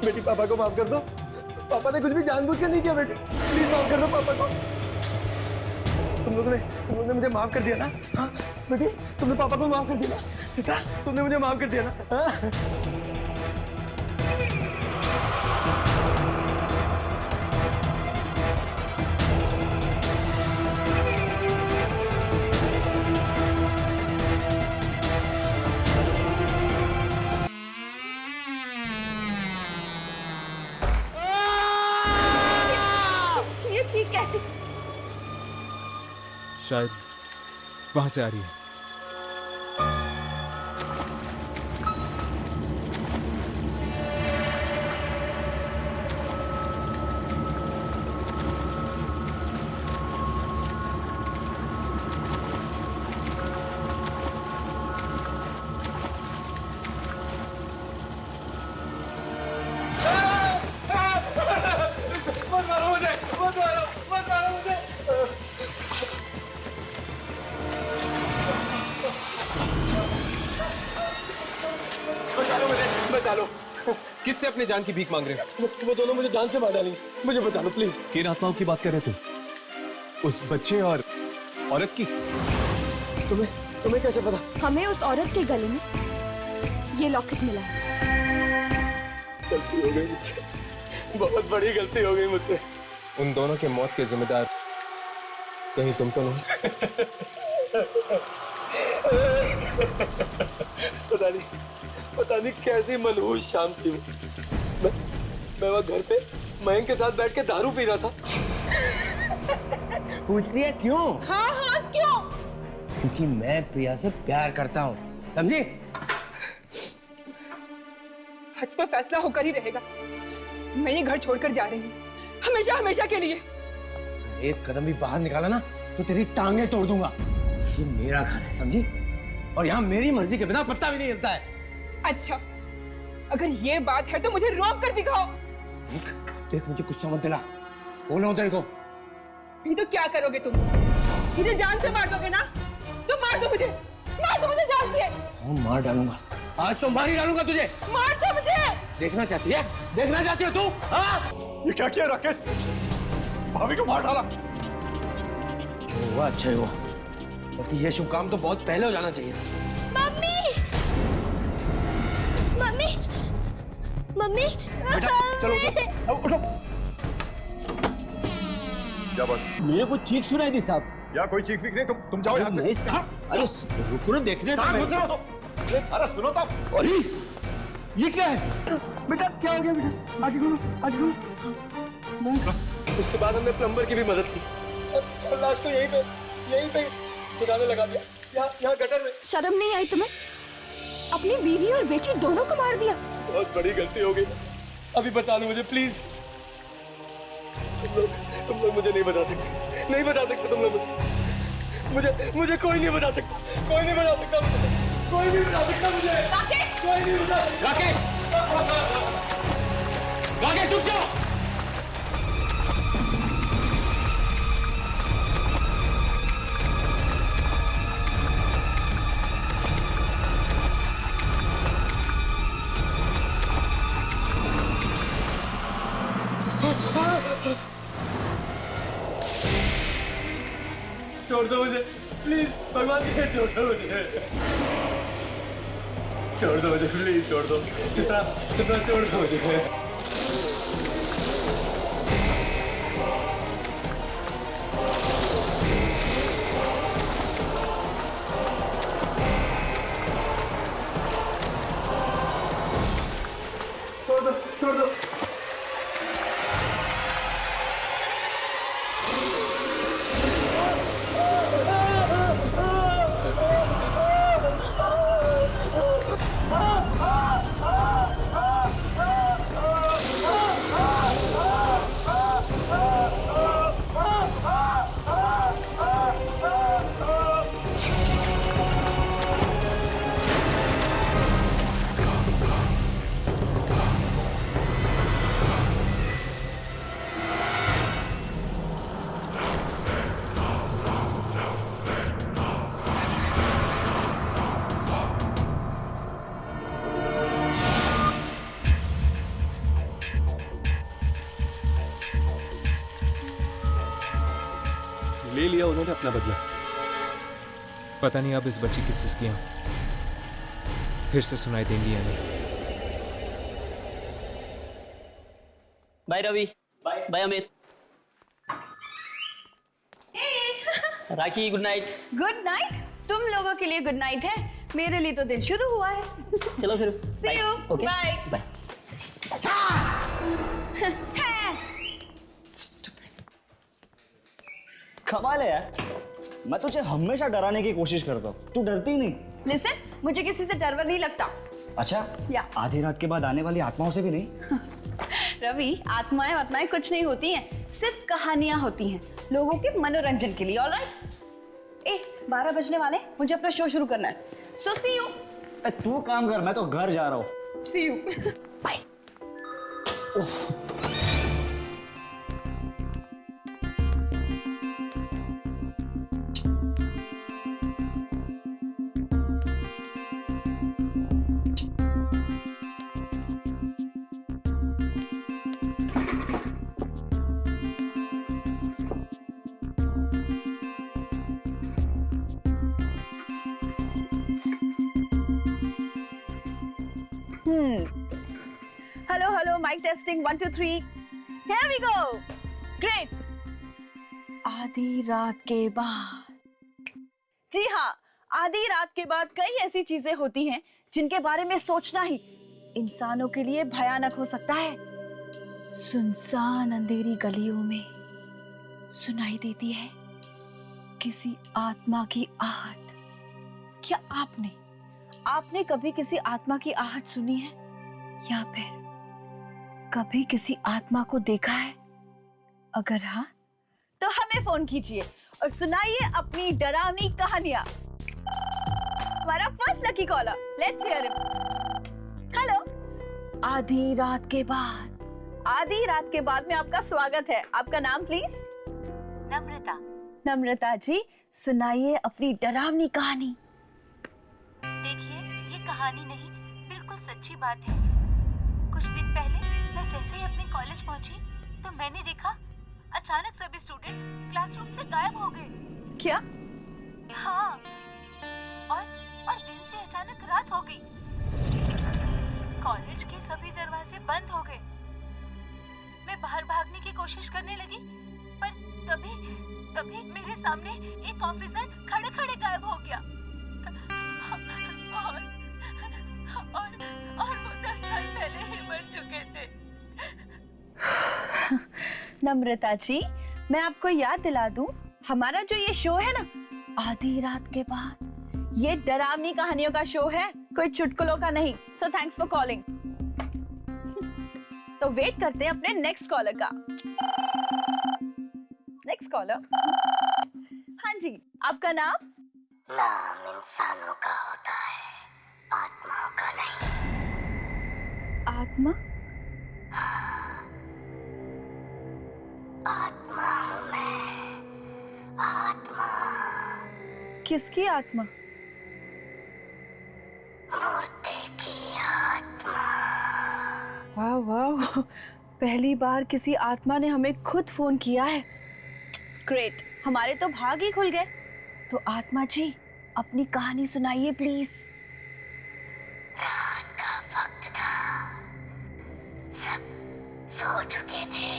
बेटी पापा को माफ कर दो। पापा ने कुछ भी जानबूझकर नहीं किया बेटी। प्लीज माफ कर दो पापा को। तुम लोगों ने मुझे माफ कर दिया ना? हाँ बेटी तुमने पापा को माफ कर दिया ना? चित्रा तुमने मुझे माफ कर दिया ना? हाँ? चीख कैसे? शायद वहां से आ रही है। अपने जान की भीख मांग रहे हो? वो दोनों मुझे जान से मार डालेंगे, मुझे बचा लो प्लीज। किन आत्माओं की बात कर रहे थे? उस बच्चे और औरत की? तुम्हें कैसे पता? हमें उस औरत के गले में ये लॉकेट मिला है। गलती हो गई मुझसे, बहुत बड़ी गलती हो गई मुझसे। उन दोनों के मौत के जिम्मेदार कहीं तुम तो नहीं? पता नहीं कैसी मनहूस शाम थी वो। मैं वहाँ घर पे मयंक के साथ बैठ के दारू पी रहा था। पूछती है क्यों? हाँ क्यों? क्योंकि मैं प्रिया से प्यार करता हूँ, समझी? आज तो फैसला होकर ही रहेगा। मैं ये घर छोड़कर जा रही हूँ, हमेशा हमेशा के लिए। एक कदम भी बाहर निकाला ना तो तेरी टांगे तोड़ दूंगा। ये मेरा घर है, समझी? और यहाँ मेरी मर्जी के बिना पत्ता भी नहीं हिलता है। अच्छा, अगर ये बात है तो मुझे रोक कर दिखाओ। देख मुझे गुस्सा मत दिला, बोल रहा हूँ तेरे को। नहीं तो क्या करोगे तुम? मुझे जान से मार दोगे ना? तो मार दो मुझे जान से। हाँ मार डालूंगा, आज तो मार ही डालूंगा तुझे। मार दो मुझे। देखना चाहती है? देखना चाहती हो तू? हाँ? ये क्या किया राकेश? भाभी को मार डाला। जो हुआ अच्छा ही हुआ, क्योंकि ये शुभ काम तो बहुत पहले हो जाना चाहिए था। मम्मी! मम्मी! मम्मी! बेटा चलो उठो। क्या बात? मेरे को चीख सुनाई दी साहब। या कोई चीख नहीं, तुम जाओ यहाँ से। अरे रुको ना, देखने दो। अरे सुनो तो। अरे ये क्या है? बेटा क्या हो गया? बेटा आगे खोलो। उसके बाद हमने प्लम्बर की भी मदद की और लास्ट को यहीं पे ठिकाने लगा दिया, यहाँ गटर में। शर्म नहीं आई तुम्हें? अपनी बीवी और बेटी दोनों को मार दिया। बहुत बड़ी गलती हो गई मुझसे, अभी बचा लो मुझे प्लीज। तुम लोग मुझे नहीं बचा सकते, तुम लोग मुझे कोई नहीं बचा सकता, कोई नहीं बचा सकता मुझे। राकेश! कोई नहीं बचा सकता। राकेश रुक जाओ। छोड़ दो मुझे प्लीज, भगवान की छोड़ दो मुझे प्लीज, छोड़ दो चित्रा, छोड़ दो मुझे। छोड़ दो। ले लिया उन्होंने अपना बदला। पता नहीं अब इस बच्ची की सिसकियां फिर से सुनाई देंगी या नहीं। Bye Ravi, bye Amit. Rakhi good night. Good night? तुम लोगों के लिए गुड नाइट है, मेरे लिए तो दिन शुरू हुआ है। चलो फिर See you. Okay Bye. Bye. कमाल है यार, मैं तुझे हमेशा डराने की कोशिश करता हूँ, तू डरती ही नहीं। लिसन, मुझे किसी से डर नहीं लगता। अच्छा या आधी रात के बाद आने वाली आत्माओं से भी नहीं? रवि, आत्माएं कुछ नहीं होती हैं, सिर्फ कहानियां होती हैं लोगों के मनोरंजन के लिए। ऑलराइट? 12 बजने वाले, मुझे अपना शो शुरू करना है। So see you. तू काम कर, मैं तो घर जा रहा हूँ। See you. Bye. Hello hello, mike testing 1 2 3, here we go. Great. आधी रात के बाद, जी हाँ, आधी रात के बाद कई ऐसी चीजें होती हैं जिनके बारे में सोचना ही इंसानों के लिए भयानक हो सकता है। सुनसान अंधेरी गलियों में सुनाई देती है किसी आत्मा की आहट। क्या आपने कभी किसी आत्मा की आहट सुनी है, या फिर कभी किसी आत्मा को देखा है? अगर हाँ, तो हमें फोन कीजिए और सुनाइए अपनी डरावनी कहानियां। हमारा first lucky caller, let's hear him. Hello. आधी रात के बाद में आपका स्वागत है। आपका नाम प्लीज? नम्रता। नम्रता जी, सुनाइए अपनी डरावनी कहानी। देखिए, ये कहानी नहीं, बिल्कुल सच्ची बात है। कुछ दिन पहले मैं जैसे ही अपने कॉलेज पहुंची तो मैंने देखा अचानक सभी स्टूडेंट्स क्लासरूम से गायब हो गए। क्या? हाँ, और दिन से अचानक रात हो गई। कॉलेज के सभी दरवाजे बंद हो गए। मैं बाहर भागने की कोशिश करने लगी, पर तभी मेरे सामने एक ऑफिसर खड़े गायब हो गया। और वो 10 साल पहले ही मर चुके थे। नम्रता जी, मैं आपको याद दिला दूं, हमारा जो ये शो है ना, आधी रात के बाद, ये डरावनी कहानियों का शो है, कोई चुटकुलों का नहीं। So thanks for calling. तो वेट करते हैं अपने नेक्स्ट कॉलर का। Next collar. हाँ जी, आपका नाम? नाम इंसानों का होता है, आत्माओं का नहीं। आत्मा? आत्मा हूँ मैं, आत्मा। किसकी आत्मा? मूर्ति की आत्मा। वाह वाह, पहली बार किसी आत्मा ने हमें खुद फोन किया है। ग्रेट, हमारे तो भाग ही खुल गए। तो आत्मा जी, अपनी कहानी सुनाइए प्लीज। रात का वक्त था, सब सो चुके थे,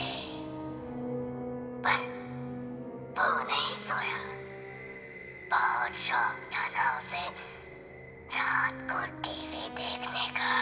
पर वो नहीं सोया। बहुत शौक था ना उसे रात को टीवी देखने का।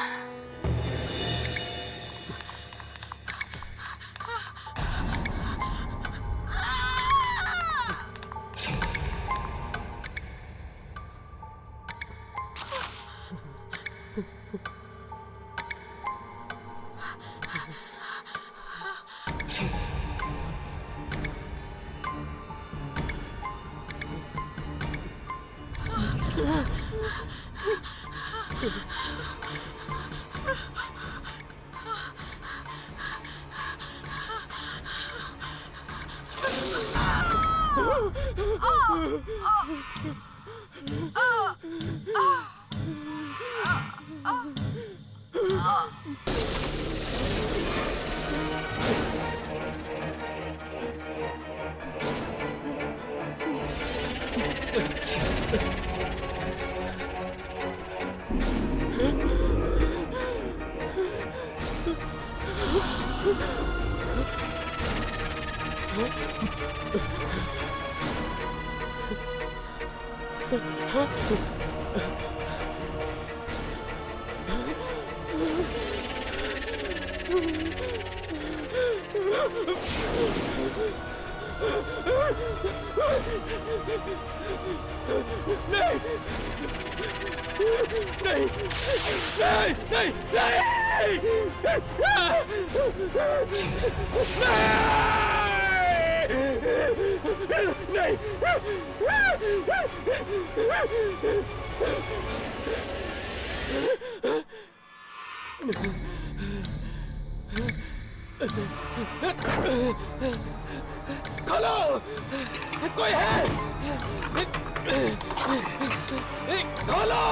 खोलो, कोई है? खोलो,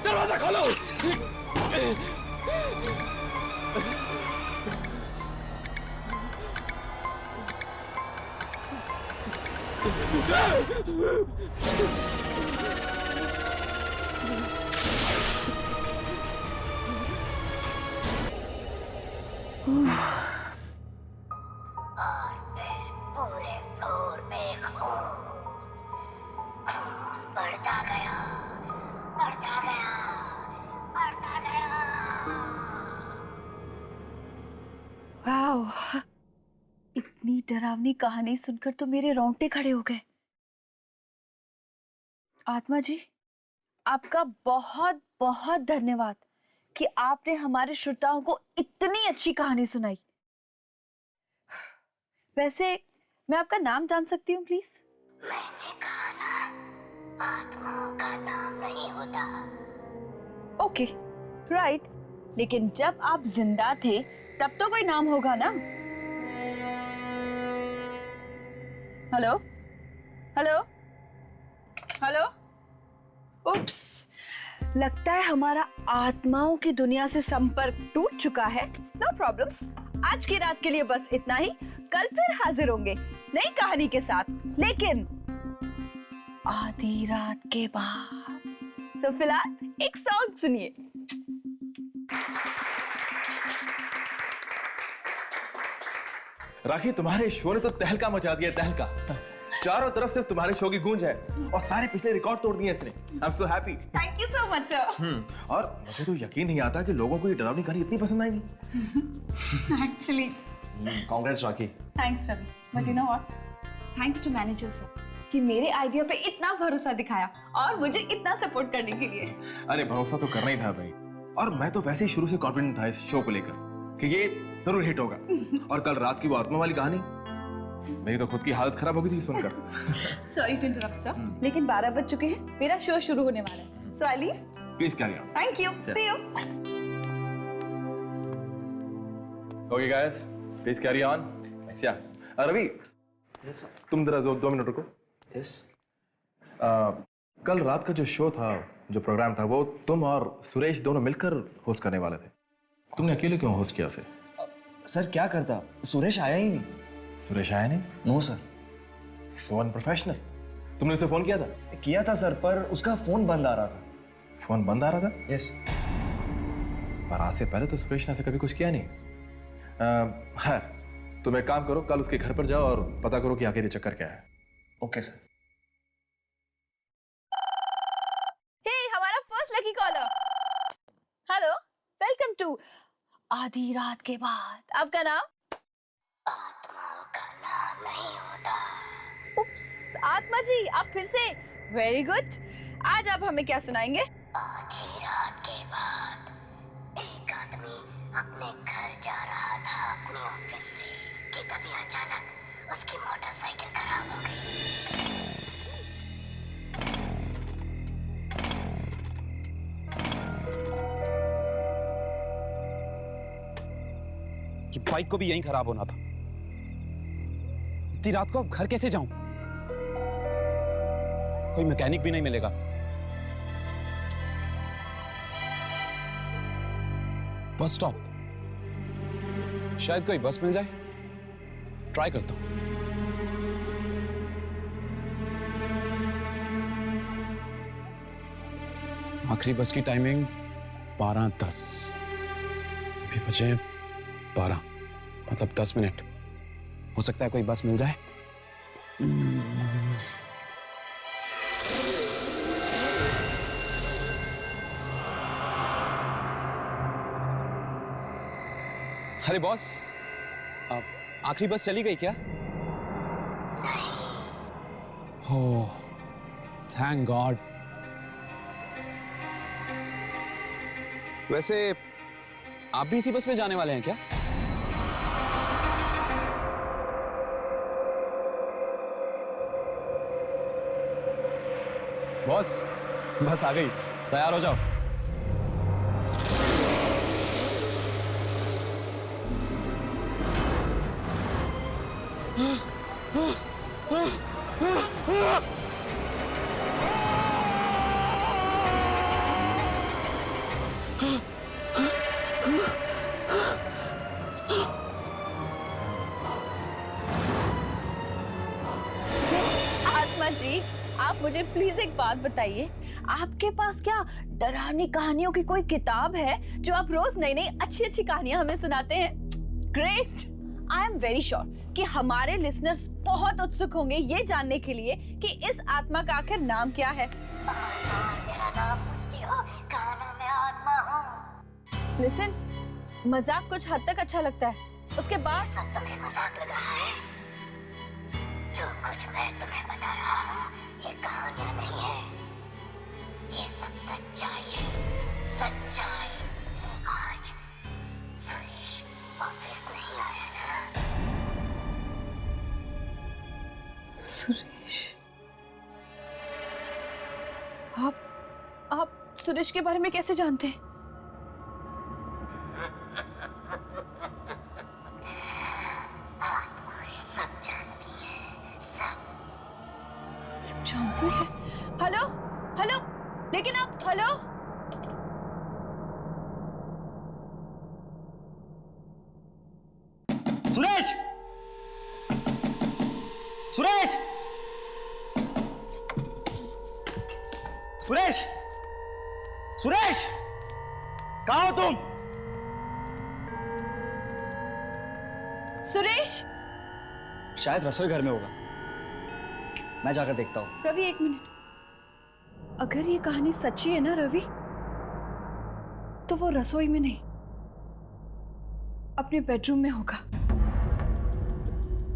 दरवाजा खोलो। और फिर पूरे फ्लोर पे खून बढ़ता गया, बढ़ता गया, बढ़ता गया। वाओ, इतनी डरावनी कहानी सुनकर तो मेरे रोंगटे खड़े हो गए। आत्मा जी, आपका बहुत बहुत धन्यवाद कि आपने हमारे श्रोताओं को इतनी अच्छी कहानी सुनाई। वैसे मैं आपका नाम जान सकती हूँ प्लीज? मैंने कहा ना, आत्माओं का नाम नहीं होता। Okay, right. लेकिन जब आप जिंदा थे तब तो कोई नाम होगा ना? Hello hello hello. उप्स, लगता है हमारा आत्माओं की दुनिया से संपर्क टूट चुका है। नो प्रॉब्लम्स, आज की रात के लिए बस इतना ही। कल फिर हाजिर होंगे नई कहानी के साथ, लेकिन आधी रात के बाद। सो फिलहाल एक सॉन्ग सुनिए। राखी, तुम्हारे शो ने तो तहलका मचा दिया, तहलका। चारों तरफ सिर्फ तुम्हारे शो की गूंज है और सारे पिछले रिकॉर्ड तोड़ दिए इसने। I am so happy. Thank you so much sir. और मुझे तो यकीन नहीं आता कि लोगों को ये डरावनी कहानी इतनी पसंद आएगी। Actually congrats Rakhi. Thanks Ravi, but you know what, thanks to manager sir कि मेरे आइडिया पे इतना भरोसा दिखाया और मुझे इतना सपोर्ट करने के लिए। अरे भरोसा तो करना ही था भाई, और मैं तो वैसे ही शुरू से कॉन्फिडेंट था इस शो को लेकर कि ये जरूर हिट होगा। और कल रात की वो आत्मा वाली कहानी, मेरी तो खुद की हालत खराब हो गई थी सुनकर। सॉरी टू इंटरप्ट सर, लेकिन 12 बज चुके हैं, मेरा शो शुरू होने वाला है। So I leave. Please carry on. Thank you, see you. Okay guys, please carry on. अच्छा रवि, तुम जरा 2 मिनट रुको। यस। कल रात का जो शो था, जो प्रोग्राम था, वो तुम और सुरेश दोनों मिलकर होस्ट करने वाले थे। तुमने अकेले क्यों होस्ट किया? सर क्या करता, सुरेश आया ही नहीं। सुरेश आया नहीं? No sir. So unprofessional. तुमने उसे फोन किया था? किया था सर, पर उसका फोन बंद आ रहा था। फोन बंद आ रहा था? यस। पर आज से पहले तो सुरेश ने ऐसे कभी कुछ किया नहीं। हाँ, तुम एक काम करो, कल उसके घर पर जाओ और पता करो कि आखिर ये चक्कर क्या है। Okay sir. हे, हमारा first lucky caller. Hello, welcome to आधी रात के बाद। आपका नाम? आत्माओं का नाम नहीं होता। उप्स, आत्मा जी आप फिर से। Very good. आज आप हमें क्या सुनाएंगे? आधी रात के बाद एक आदमी अपने घर जा रहा था अपने ऑफिस से कि तभी अचानक उसकी मोटरसाइकिल खराब हो गई। कि बाइक को भी यहीं खराब होना था। इतनी रात को अब घर कैसे जाऊं? कोई मैकेनिक भी नहीं मिलेगा। बस स्टॉप, शायद कोई बस मिल जाए। ट्राई करता हूं। आखिरी बस की टाइमिंग 12:10। अभी बचे 12, मतलब 10 मिनट। हो सकता है कोई बस मिल जाए। अरे बॉस, आखिरी बस चली गई क्या? ओह, थैंक गॉड। वैसे आप भी इसी बस में जाने वाले हैं क्या? बॉस, बस आ गई, तैयार हो जाओ। आत्मा जी, आप मुझे प्लीज एक बात बताइए, आपके पास क्या डरावनी कहानियों की कोई किताब है जो आप रोज नई नई अच्छी अच्छी कहानियां हमें सुनाते हैं? Great. I am very sure कि हमारे लिसनर्स बहुत उत्सुक होंगे ये जानने के लिए कि इस आत्मा का आखिर नाम क्या है। मेरा नाम पूछती हो, कहा ना मैं आत्मा हूँ। लिसन, मजाक कुछ हद तक अच्छा लगता है, उसके बाद सब तुम्हें मजाक लग रहा है। जो कुछ मैं तुम्हें बता रहा हूँ ये कहानियां नहीं है, ये सब सच्चाई है, सच्चाई। आज सुरेश ऑफिस नहीं आया ना? सुरेश, आप सुरेश के बारे में कैसे जानते हैं? आत्माएं सब जानती है, सब जानती है। हेलो हेलो, लेकिन आप हेलो। सुरेश! सुरेश! सुरेश! सुरेश! कहाँ हो तुम? सुरेश! शायद रसोई घर में होगा, मैं जाकर देखता हूँ। रवि एक मिनट, अगर ये कहानी सच्ची है ना रवि, तो वो रसोई में नहीं, अपने बेडरूम में होगा।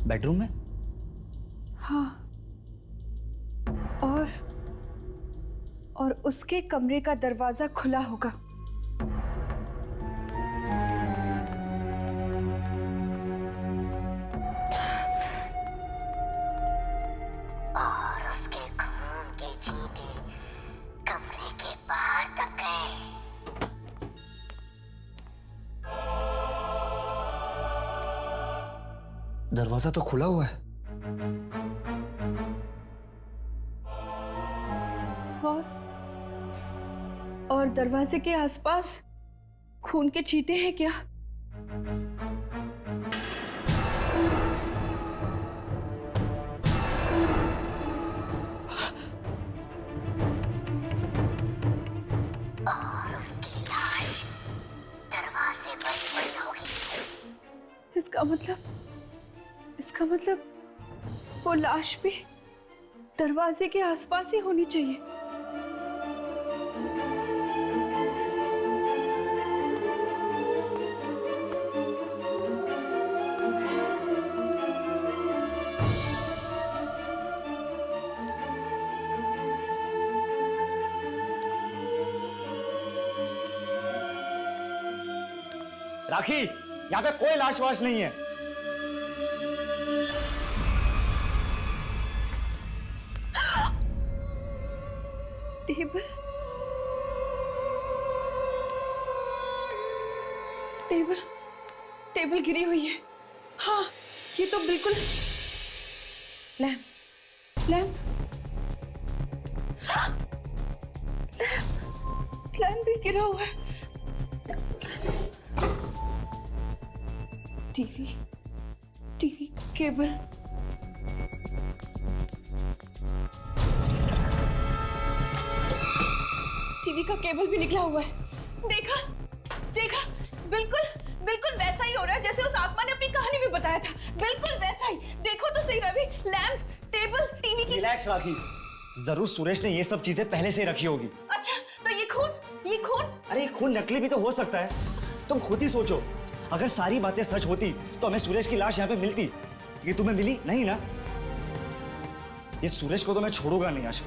बेडरूम में? हाँ, और उसके कमरे का दरवाजा खुला होगा। और उसके खून के छींटे कमरे के बाहर तक गए। दरवाजा तो खुला हुआ है। और दरवाजे के आसपास खून के छींटे हैं क्या? और उसकी लाश दरवाजे पर पड़ी होगी। इसका मतलब वो लाश भी दरवाजे के आसपास ही होनी चाहिए। राखी, यहाँ पे कोई लाश वाश नहीं है। टेबल टेबल टेबल गिरी हुई है। हाँ, ये तो बिल्कुल लैम्प लैम्प भी गिरा हुआ है। टीवी केबल, टीवी का केबल भी निकला हुआ है। देखा बिल्कुल वैसा ही हो रहा है जैसे उस आत्मा ने अपनी कहानी में बताया था। बिल्कुल वैसा ही। देखो तो सही रवि, लैम्प, टेबल, टीवी की। रिलैक्स राखी, जरूर सुरेश ने ये सब चीजें पहले से रखी होगी। अच्छा, तो ये खून? अरे खून नकली भी तो हो सकता है, तुम खुद ही सोचो। अगर सारी बातें सच होती तो हमें सुरेश की लाश यहाँ पे मिलती। ये तुम्हें मिली नहीं ना? ये सुरेश को तो मैं छोड़ूंगा नहीं आज।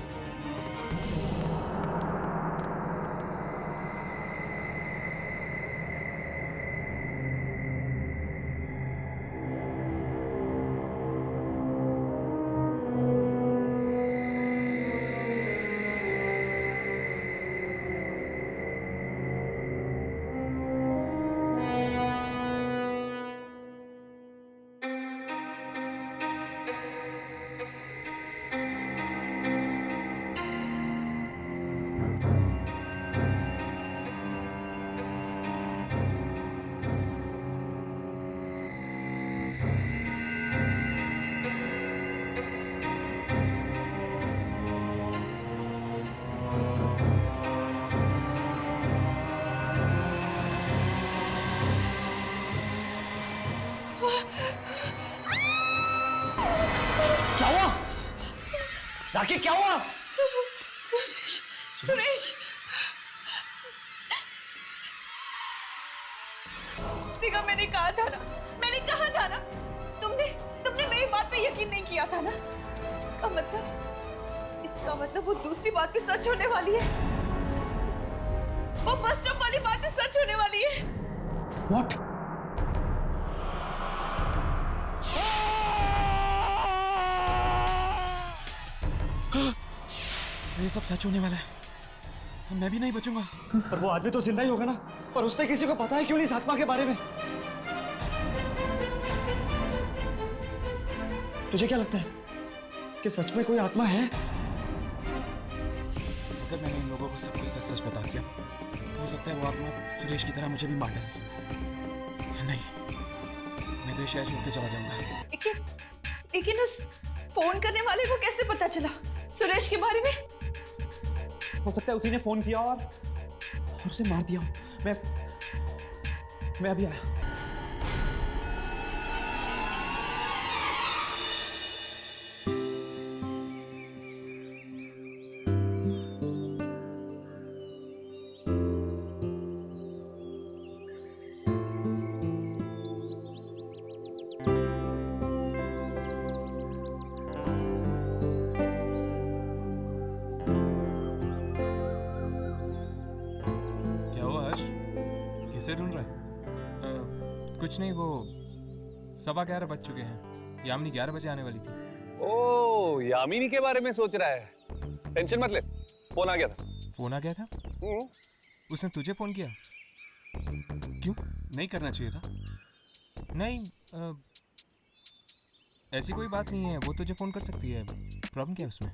क्या हुआ? राखी क्या हुआ? सुरेश, सुरेश। देखा, मैंने कहा था ना, मैंने कहा था ना, तुमने मेरी बात पे यकीन नहीं किया था ना। इसका मतलब वो दूसरी बात भी सच होने वाली है। वो बस स्टॉप वाली बात भी सच होने वाली है। What? ये सब सच होने वाला है। मैं भी नहीं बचूंगा। पर वो आदमी तो जिंदा ही होगा ना। पर उसने किसी को पता है क्यों नहीं इस आत्मा के बारे में? तुझे क्या लगता है कि सच में कोई आत्मा है? अगर मैंने इन लोगों को सब कुछ सच सच बता दिया तो हो सकता है वो आत्मा सुरेश की तरह मुझे भी मार डाले। नहीं, मैं तो ये शहर छोड़ के चला जाऊंगा। लेकिन उस फोन करने वाले को कैसे पता चला सुरेश के बारे में? हो सकता है उसी ने फोन किया और उसे मार दिया। मैं अभी आया। किसे ढूंढ रहा है? कुछ नहीं, वो 11:15 बज चुके हैं। यामिनी 11 बजे आने वाली थी। ओ, यामिनी के बारे में सोच रहा है। टेंशन मत ले, फोन आ गया था। फोन आ गया था? उसने तुझे फोन किया? क्यों? नहीं करना चाहिए था। नहीं, ऐसी कोई बात नहीं है, वो तुझे फोन कर सकती है। प्रॉब्लम क्या है उसमें?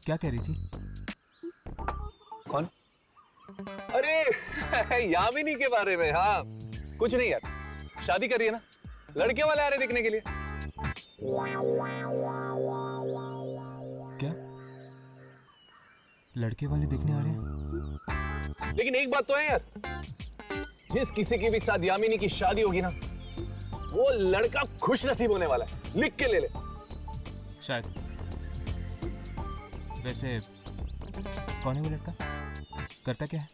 क्या कह रही थी? कौन? अरे यामिनी के बारे में। हाँ, कुछ नहीं यार, शादी कर रही है ना, लड़के वाले आ रहे देखने के लिए। क्या? लड़के वाले देखने आ रहे हैं? लेकिन एक बात तो है यार, जिस किसी के भी साथ यामिनी की शादी होगी ना, वो लड़का खुश नसीब होने वाला है। लिख के ले ले। शायद। वैसे कौन है वो लड़का? करता क्या है?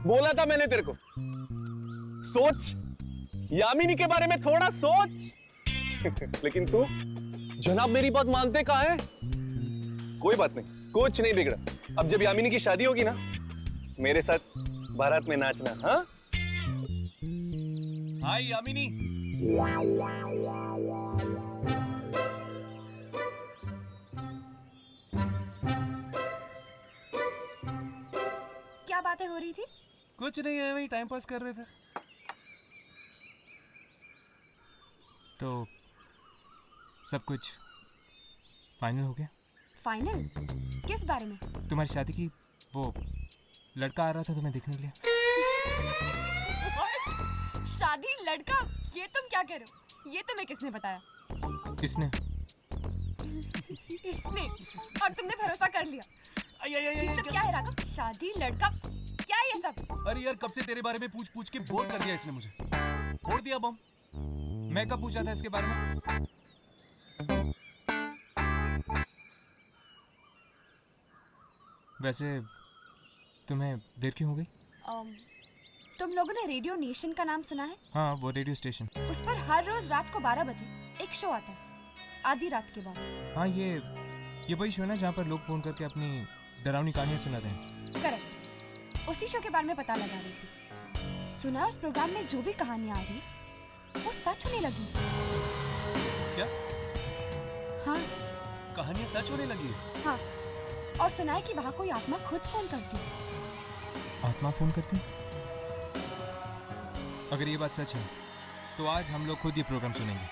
बोला था मैंने तेरे को, सोच, यामिनी के बारे में थोड़ा सोच। लेकिन तू जनाब मेरी बात मानते कहाँ है? कोई बात नहीं, कुछ नहीं बिगड़ा। अब जब यामिनी की शादी होगी ना, मेरे साथ बारात में नाचना। हाँ? हाय यामिनी। क्या बातें हो रही थी? कुछ नहीं है, वही टाइम पास कर रहे थे। तो सब कुछ फाइनल हो गया? फाइनल? किस बारे में? तुम्हारी शादी की वो लड़का आ रहा था तुम्हें देखने के लिए। शादी? लड़का? ये तुम क्या कह रहे हो? ये तुम्हें किसने बताया? किसने? इसने। और तुमने भरोसा कर लिया। ये सब क्या है राघव? शादी, लड़का, क्या है ये सब? अरे यार, कब से तेरे बारे में पूछ पूछ के बोर कर दिया इसने मुझे। फोड़ दिया बम। मैं कब पूछा था इसके बारे में? वैसे तुम्हें देर क्यों हो गई? तुम लोगों ने रेडियो नेशन का नाम सुना है? हाँ, वो रेडियो स्टेशन। उस पर हर रोज रात को 12 बजे एक शो आता है, आधी रात के बाद। हाँ, ये वही शो है ना जहाँ पर लोग फोन करके अपनी डरावनी कहानियां सुनाते हैं। करेक्ट। उसी शो के बारे में पता लगा रही थी। सुना उस प्रोग्राम में जो भी कहानियां आ रही वो सच होने लगी। क्या? हाँ, कहानियां सच होने लगी? हाँ, और सुना है कि वहाँ कोई आत्मा खुद फोन करती है। आत्मा फोन करती? अगर ये बात सच है तो आज हम लोग खुद ये प्रोग्राम सुनेंगे।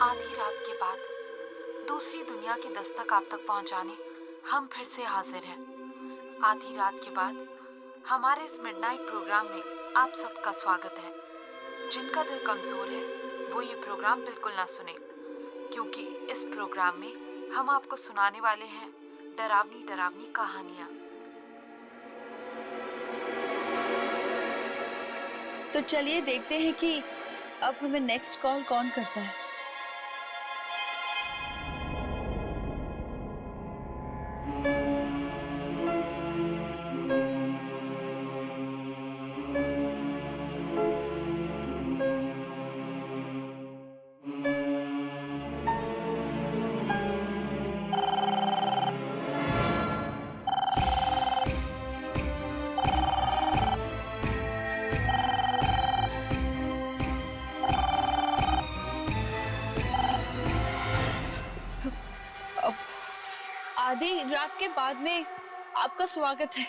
आधी रात के बाद दूसरी दुनिया की दस्तक आप तक पहुंचाने हम फिर से हाजिर हैं। आधी रात के बाद हमारे इस मिडनाइट प्रोग्राम में आप सबका स्वागत है। जिनका दिल कमजोर है वो ये प्रोग्राम बिल्कुल ना सुने, क्योंकि इस प्रोग्राम में हम आपको सुनाने वाले हैं डरावनी डरावनी कहानियाँ। तो चलिए देखते हैं कि अब हमें नेक्स्ट कॉल कौन करता है। आधी रात के बाद में आपका स्वागत है।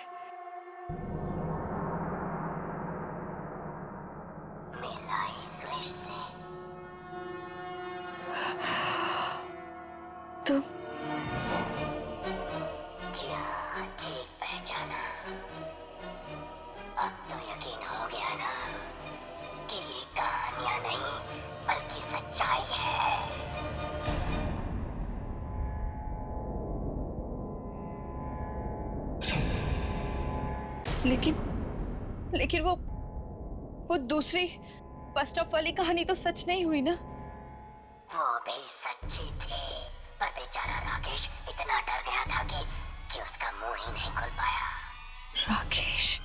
मिलाई सुरेश से। तुम जी हाँ, ठीक पहचाना। अब तो यकीन हो गया ना कि ये कहानियां नहीं बल्कि सच्चाई है। लेकिन वो दूसरी बस स्टॉप वाली कहानी तो सच नहीं हुई ना? वो भी सच्ची थी, पर बेचारा राकेश इतना डर गया था कि उसका मुंह ही नहीं खुल पाया। राकेश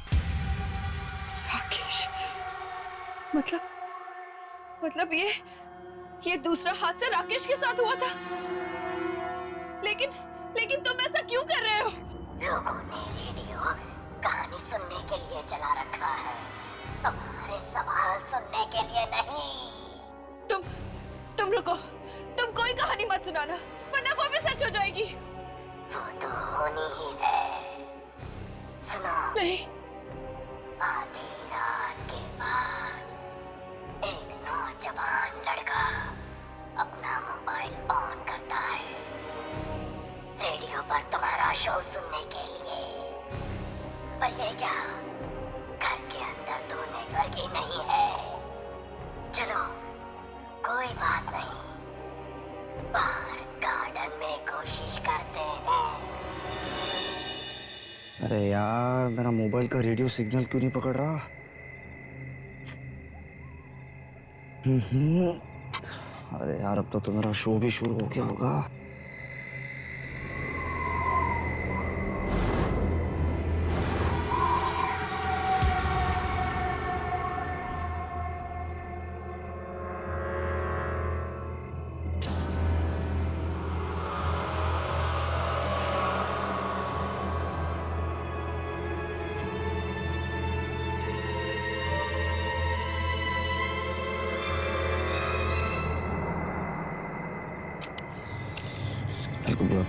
मतलब ये दूसरा हादसा राकेश के साथ हुआ था। लेकिन तुम ऐसा क्यों कर रहे हो? लोगों ने रेडियो कहानी सुनने के लिए चला रखा है, तुम्हारे सवाल सुनने के लिए नहीं। तुम रुको, तुम कोई कहानी मत सुनाना, वरना वो भी सच हो जाएगी। वो तो होनी ही है। सुनो। नहीं। आधी रात के बाद एक नौजवान लड़का अपना मोबाइल ऑन करता है रेडियो पर तुम्हारा शो सुनने के लिए। पर ये क्या, घर के अंदर तो नेटवर्क ही नहीं है। चलो कोई बात नहीं, बाहर गार्डन में कोशिश करते हैं। अरे यार, मेरा मोबाइल का रेडियो सिग्नल क्यों नहीं पकड़ रहा? अरे यार, अब तो मेरा शो भी शुरू हो गया होगा।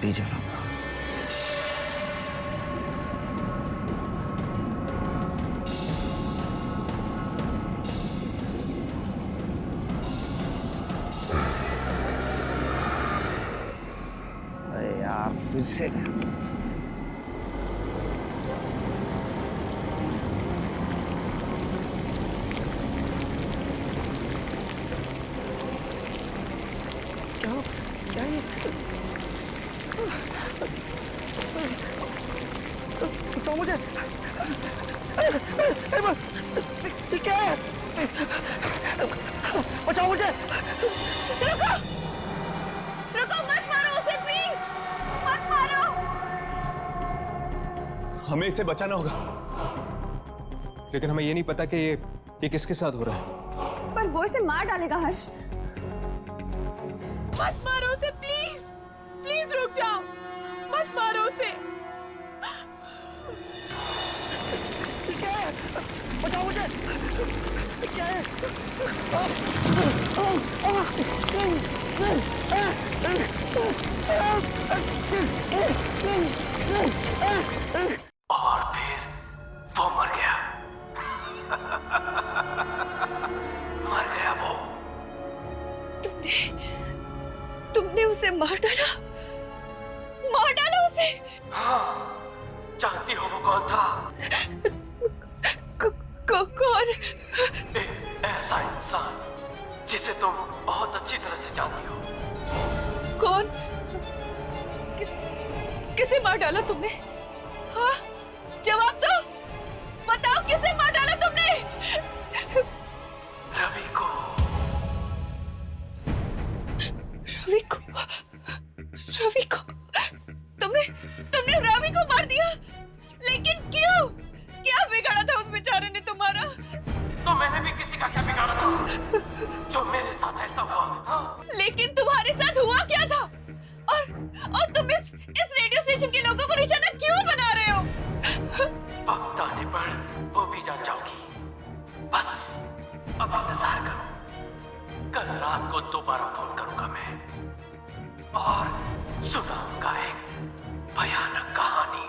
पी जा रहा हूँ। अरे यार, फिर से क्या ये? तो मुझे क्या है? बचाओ मुझे। रुको मत मारो उसे, प्लीज मत मारो। हमें इसे बचाना होगा, लेकिन हमें ये नहीं पता कि ये किसके साथ हो रहा है। पर वो इसे मार डालेगा हर्ष। मत मारो उसे, प्लीज प्लीज रुक जाओ, मत मारो उसे। बचाओ मुझे। क्या है? और फिर वो मर गया। मर गया वो। उसे मार डाला उसे। हाँ, जानती हो वो कौन था? कौन? ऐसा इंसान जिसे तुम बहुत अच्छी तरह से जानती हो। कौन? किसे मार डाला तुमने? हाँ, जवाब दो, बताओ किसे मार डाला तुमने? रवि को। तुमने रवि को मार दिया? लेकिन क्यों? क्या बिगाड़ा था उस बेचारे ने तुम्हारा? तो मैंने भी किसी का क्या बिगाड़ा था जो मेरे साथ ऐसा हुआ? हाँ? लेकिन तुम्हारे साथ हुआ क्या था? और तुम इस रेडियो स्टेशन के लोगों को निशाना क्यों बना रहे हो? वक्त आने पर वो भी जान जाओगी। बस अब इंतजार करो। कल रात को दोबारा फोन करूंगा मैं और सुनाऊंगा एक भयानक कहानी।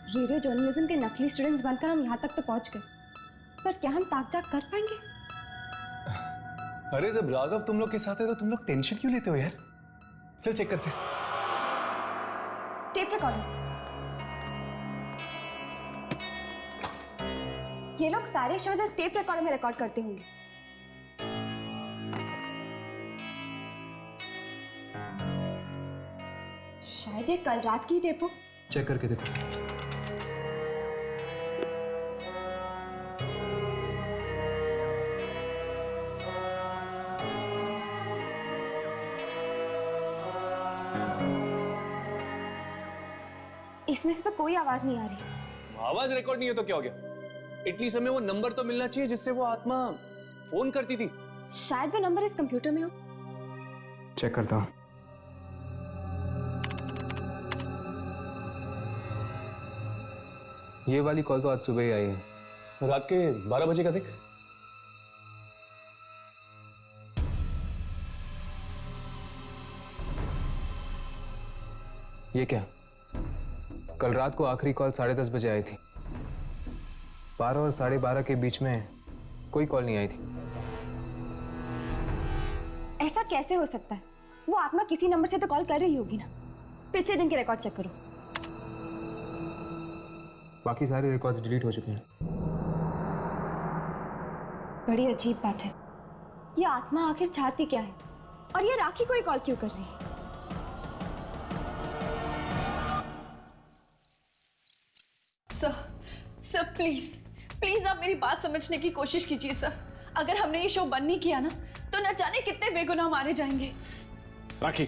रेडियो जर्नलिज्म के नकली स्टूडेंट्स बनकर हम यहाँ तक तो पहुँच गए, पर क्या हम ताक-झाक कर पाएंगे? अरे जब राघव तुम लोग के साथ है तो तुम लोग टेंशन क्यों लेते हो यार? चल चेक करते हैं। Tape recorder. ये लोग सारे शोज इस टेप रिकॉर्डर में रिकॉर्ड करते होंगे। शायद ये कल रात की टेप हो। चेक करके देखो। इसमें से तो कोई आवाज नहीं आ रही। आवाज रिकॉर्ड नहीं हो तो क्या हो गया? एटलीस्ट हमें वो नंबर तो मिलना चाहिए जिससे वो आत्मा फोन करती थी। शायद वो नंबर इस कंप्यूटर में हो। चेक करता हूँ। ये वाली कॉल तो आज सुबह ही आई है। रात के 12 बजे का देख। ये क्या? कल रात को आखिरी कॉल 10:30 बजे आई थी। 12 और 12:30 के बीच में कोई कॉल नहीं आई थी। ऐसा कैसे हो सकता है? वो आत्मा किसी नंबर से तो कॉल कर रही होगी ना। पिछले दिन के रिकॉर्ड चेक करो। बाकी सारे रिकॉर्ड्स डिलीट हो चुके हैं। बड़ी अजीब बात है। ये आत्मा आखिर चाहती क्या है? और ये राखी को ही कॉल क्यों कर रही है? सर प्लीज आप मेरी बात समझने की कोशिश कीजिए सर। अगर हमने ये शो बंद नहीं किया ना तो न जाने कितने बेगुनाह मारे जाएंगे। राखी,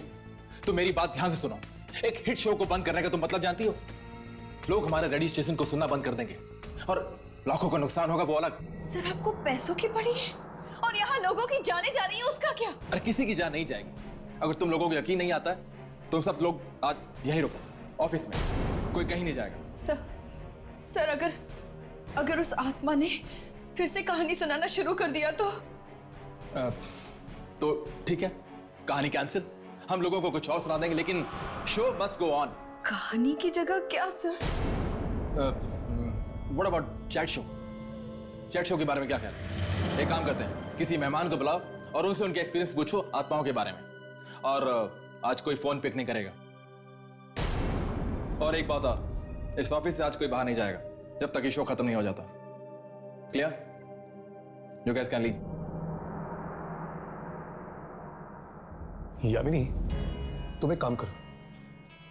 तुम मेरी बात ध्यान से सुनो। एक हिट शो को बंद करने का तुम मतलब जानती हो? लोग हमारे रेडियो स्टेशन को सुनना बंद कर देंगे और लाखों का नुकसान होगा वो अलग। सर आपको पैसों की पड़ी है और यहाँ लोगों की जाने जा रही है, उसका क्या? अरे किसी की जान नहीं जाएगी। अगर तुम लोगों को यकीन नहीं आता है तो सब लोग आज यहीं रुको, ऑफिस में, कोई कहीं नहीं जाएगा। सर अगर उस आत्मा ने फिर से कहानी सुनाना शुरू कर दिया तो ठीक है, कहानी कैंसिल। हम लोगों को कुछ और सुना देंगे, लेकिन शो मस्ट गो ऑन। कहानी की जगह क्या sir? What about chat show? Chat show के बारे में क्या ख्याल है? एक काम करते हैं, किसी मेहमान को बुलाओ और उनसे उनके एक्सपीरियंस पूछो आत्माओं के बारे में। और आज कोई फोन पिक नहीं करेगा। और एक बात और, इस ऑफिस से आज कोई बाहर नहीं जाएगा जब तक ये शो खत्म नहीं हो जाता। Clear? You guys can leave. Yamini, तुम एक काम करो,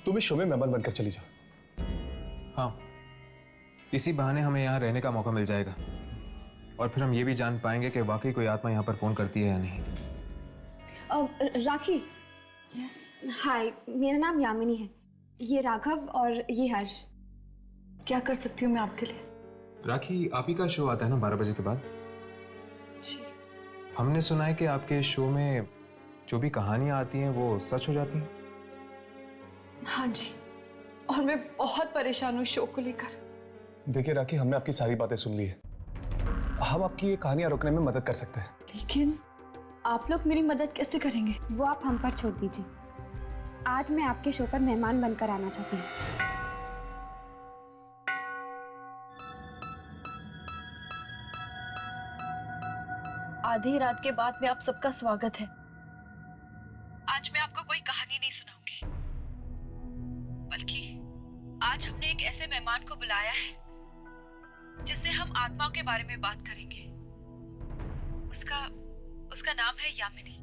तुम इस शो में मेहमान बनकर चली जाओ। हाँ, इसी बहाने हमें यहाँ रहने का मौका मिल जाएगा और फिर हम ये भी जान पाएंगे कि वाकई कोई आत्मा यहाँ पर फोन करती है या नहीं। राखी। यस। हाय, मेरा नाम यामिनी है। ये राघव और ये हर्ष। क्या कर सकती हूँ मैं आपके लिए? राखी, आप ही का शो आता है ना 12 बजे के बाद? जी। हमने सुना है कि आपके शो में जो भी कहानियां आती हैं वो सच हो जाती हैं? हाँ जी, और मैं बहुत परेशान हूँ शो को लेकर। देखिए राखी, हमने आपकी सारी बातें सुन ली है। हम आपकी ये कहानियां रोकने में मदद कर सकते हैं। लेकिन आप लोग मेरी मदद कैसे करेंगे? वो आप हम पर छोड़ दीजिए। आज मैं आपके शो पर मेहमान बनकर आना चाहती हूँ। आधी रात के बाद में आप सबका स्वागत है। आज मैं आपको कोई कहानी नहीं सुनाऊंगी, बल्कि आज हमने एक ऐसे मेहमान को बुलाया है जिससे हम आत्माओं के बारे में बात करेंगे। उसका नाम है यामिनी।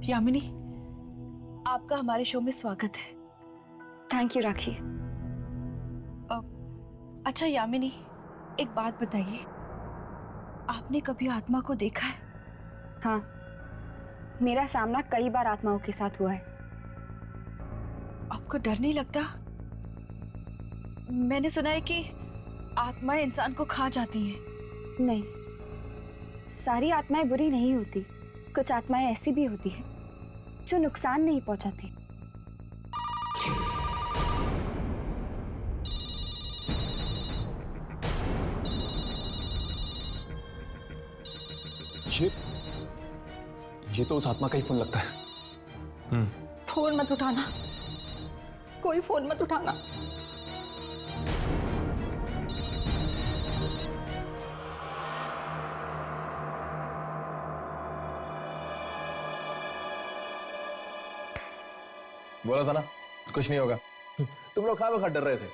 यामिनी, आपका हमारे शो में स्वागत है। थैंक यू राखी। अच्छा यामिनी, एक बात बताइए, आपने कभी आत्मा को देखा है? हाँ, मेरा सामना कई बार आत्माओं के साथ हुआ है। आपको डर नहीं लगता? मैंने सुना है कि आत्माएं इंसान को खा जाती हैं। नहीं, सारी आत्माएं बुरी नहीं होती। कुछ आत्माएं ऐसी भी होती हैं जो नुकसान नहीं पहुंचाती। ये तो उस आत्मा का ही फोन लगता है। फोन मत उठाना, कोई फोन मत उठाना। बोला था ना कुछ नहीं होगा। तुम लोग खा डर रहे थे।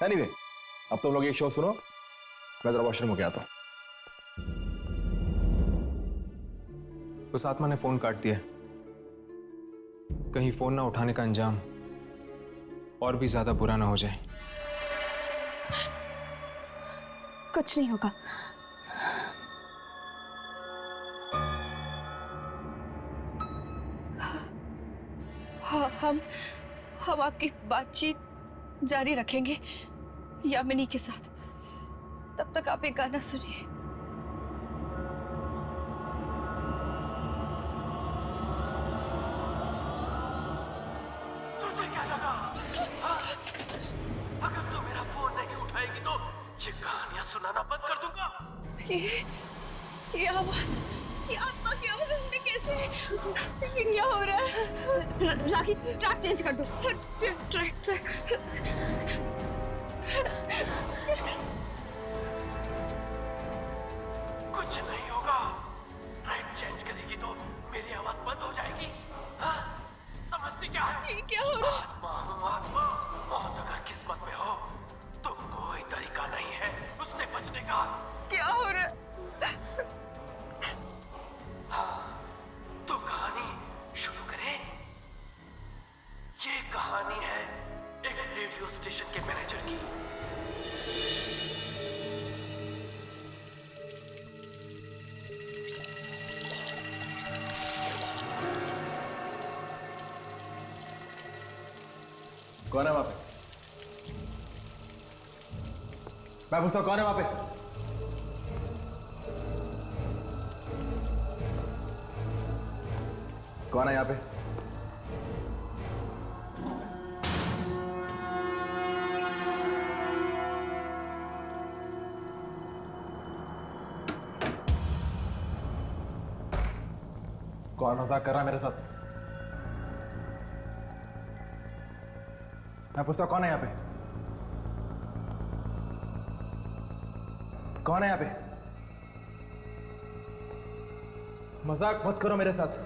एनीवे, अब तुम लोग एक शो सुनो, मैं जरा वॉशरूम होके आता हूँ। उस आत्मा ने फोन काट दिया। कहीं फोन ना उठाने का अंजाम और भी ज्यादा बुरा ना हो जाए। कुछ नहीं होगा। हाँ, हम आपकी बातचीत जारी रखेंगे यामिनी के साथ। तब तक आप एक गाना सुनिए। तुझे क्या लगा? हाँ? अगर तू मेरा फोन नहीं उठाएगी तो ये कहानियां सुनाना बंद कर दूंगा। ये आवाज, ये आत्मा की आवाज इसमें कैसे है? ये क्या हो रहा है? राखी, ट्रैक चेंज कर दो। ट्रैक। कुछ नहीं होगा। ट्रैक चेंज करेगी तो मेरी आवाज बंद हो जाएगी। हाँ? समझती क्या है? ये क्या हो रहा है? आत्मा, मौत अगर किस्मत में हो तो कोई तरीका नहीं है उससे बचने का। क्या हो रहा है? हाँ, तो कहानी शुरू करें। ये कहानी है एक रेडियो स्टेशन के मैनेजर की। कौन है वहां पे? मैं पूछता हूं, कौन है वहां पे? कौन है यहाँ पे? कौन मजाक कर रहा है मेरे साथ? मैं पूछता हूं, कौन है यहाँ पे? कौन है यहाँ पे? मजाक मत करो मेरे साथ।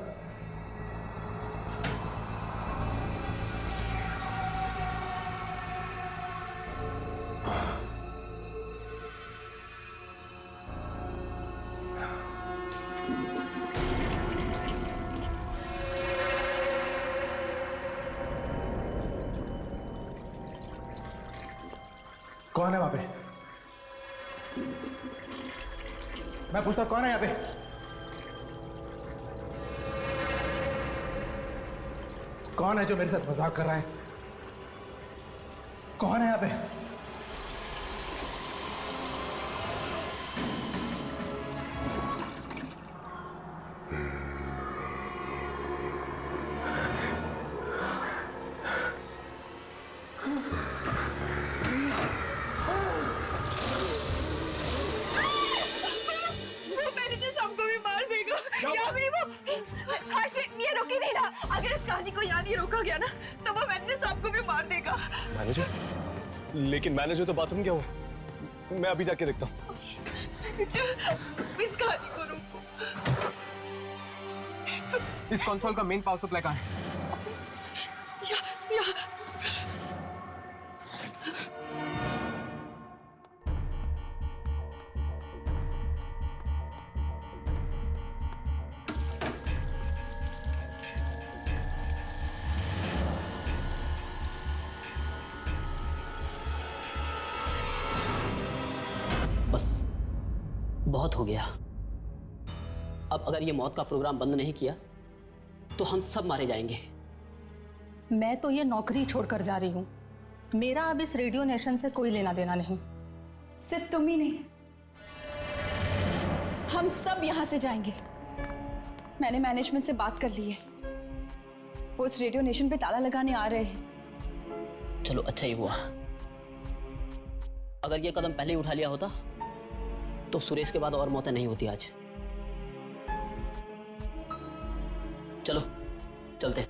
कौन है वहां पे? मैं पूछता हूं, कौन है यहाँ पे? कौन है जो मेरे साथ मजाक कर रहा है? कौन है यहाँ पे? रोका गया ना तो वो मैनेजर साहब को भी मार देगा। मैनेजर? लेकिन मैनेजर तो बाथरूम गया हुआ। मैं अभी जाके देखता हूँ। इस कहानी को रोको। इस कंसोल का मेन पावर सप्लाई कहाँ है? या बस बहुत हो गया। अब अगर ये मौत का प्रोग्राम बंद नहीं किया तो हम सब मारे जाएंगे। मैं तो ये नौकरी छोड़कर जा रही हूँ। मेरा अब इस रेडियो नेशन से कोई लेना देना नहीं। सिर्फ तुम ही नहीं, हम सब यहाँ से जाएंगे। मैंने मैनेजमेंट से बात कर ली है, वो इस रेडियो नेशन पे ताला लगाने आ रहे हैं। चलो अच्छा ही हुआ। अगर ये कदम पहले ही उठा लिया होता तो सुरेश के बाद और मौतें नहीं होती आज। चलो चलते।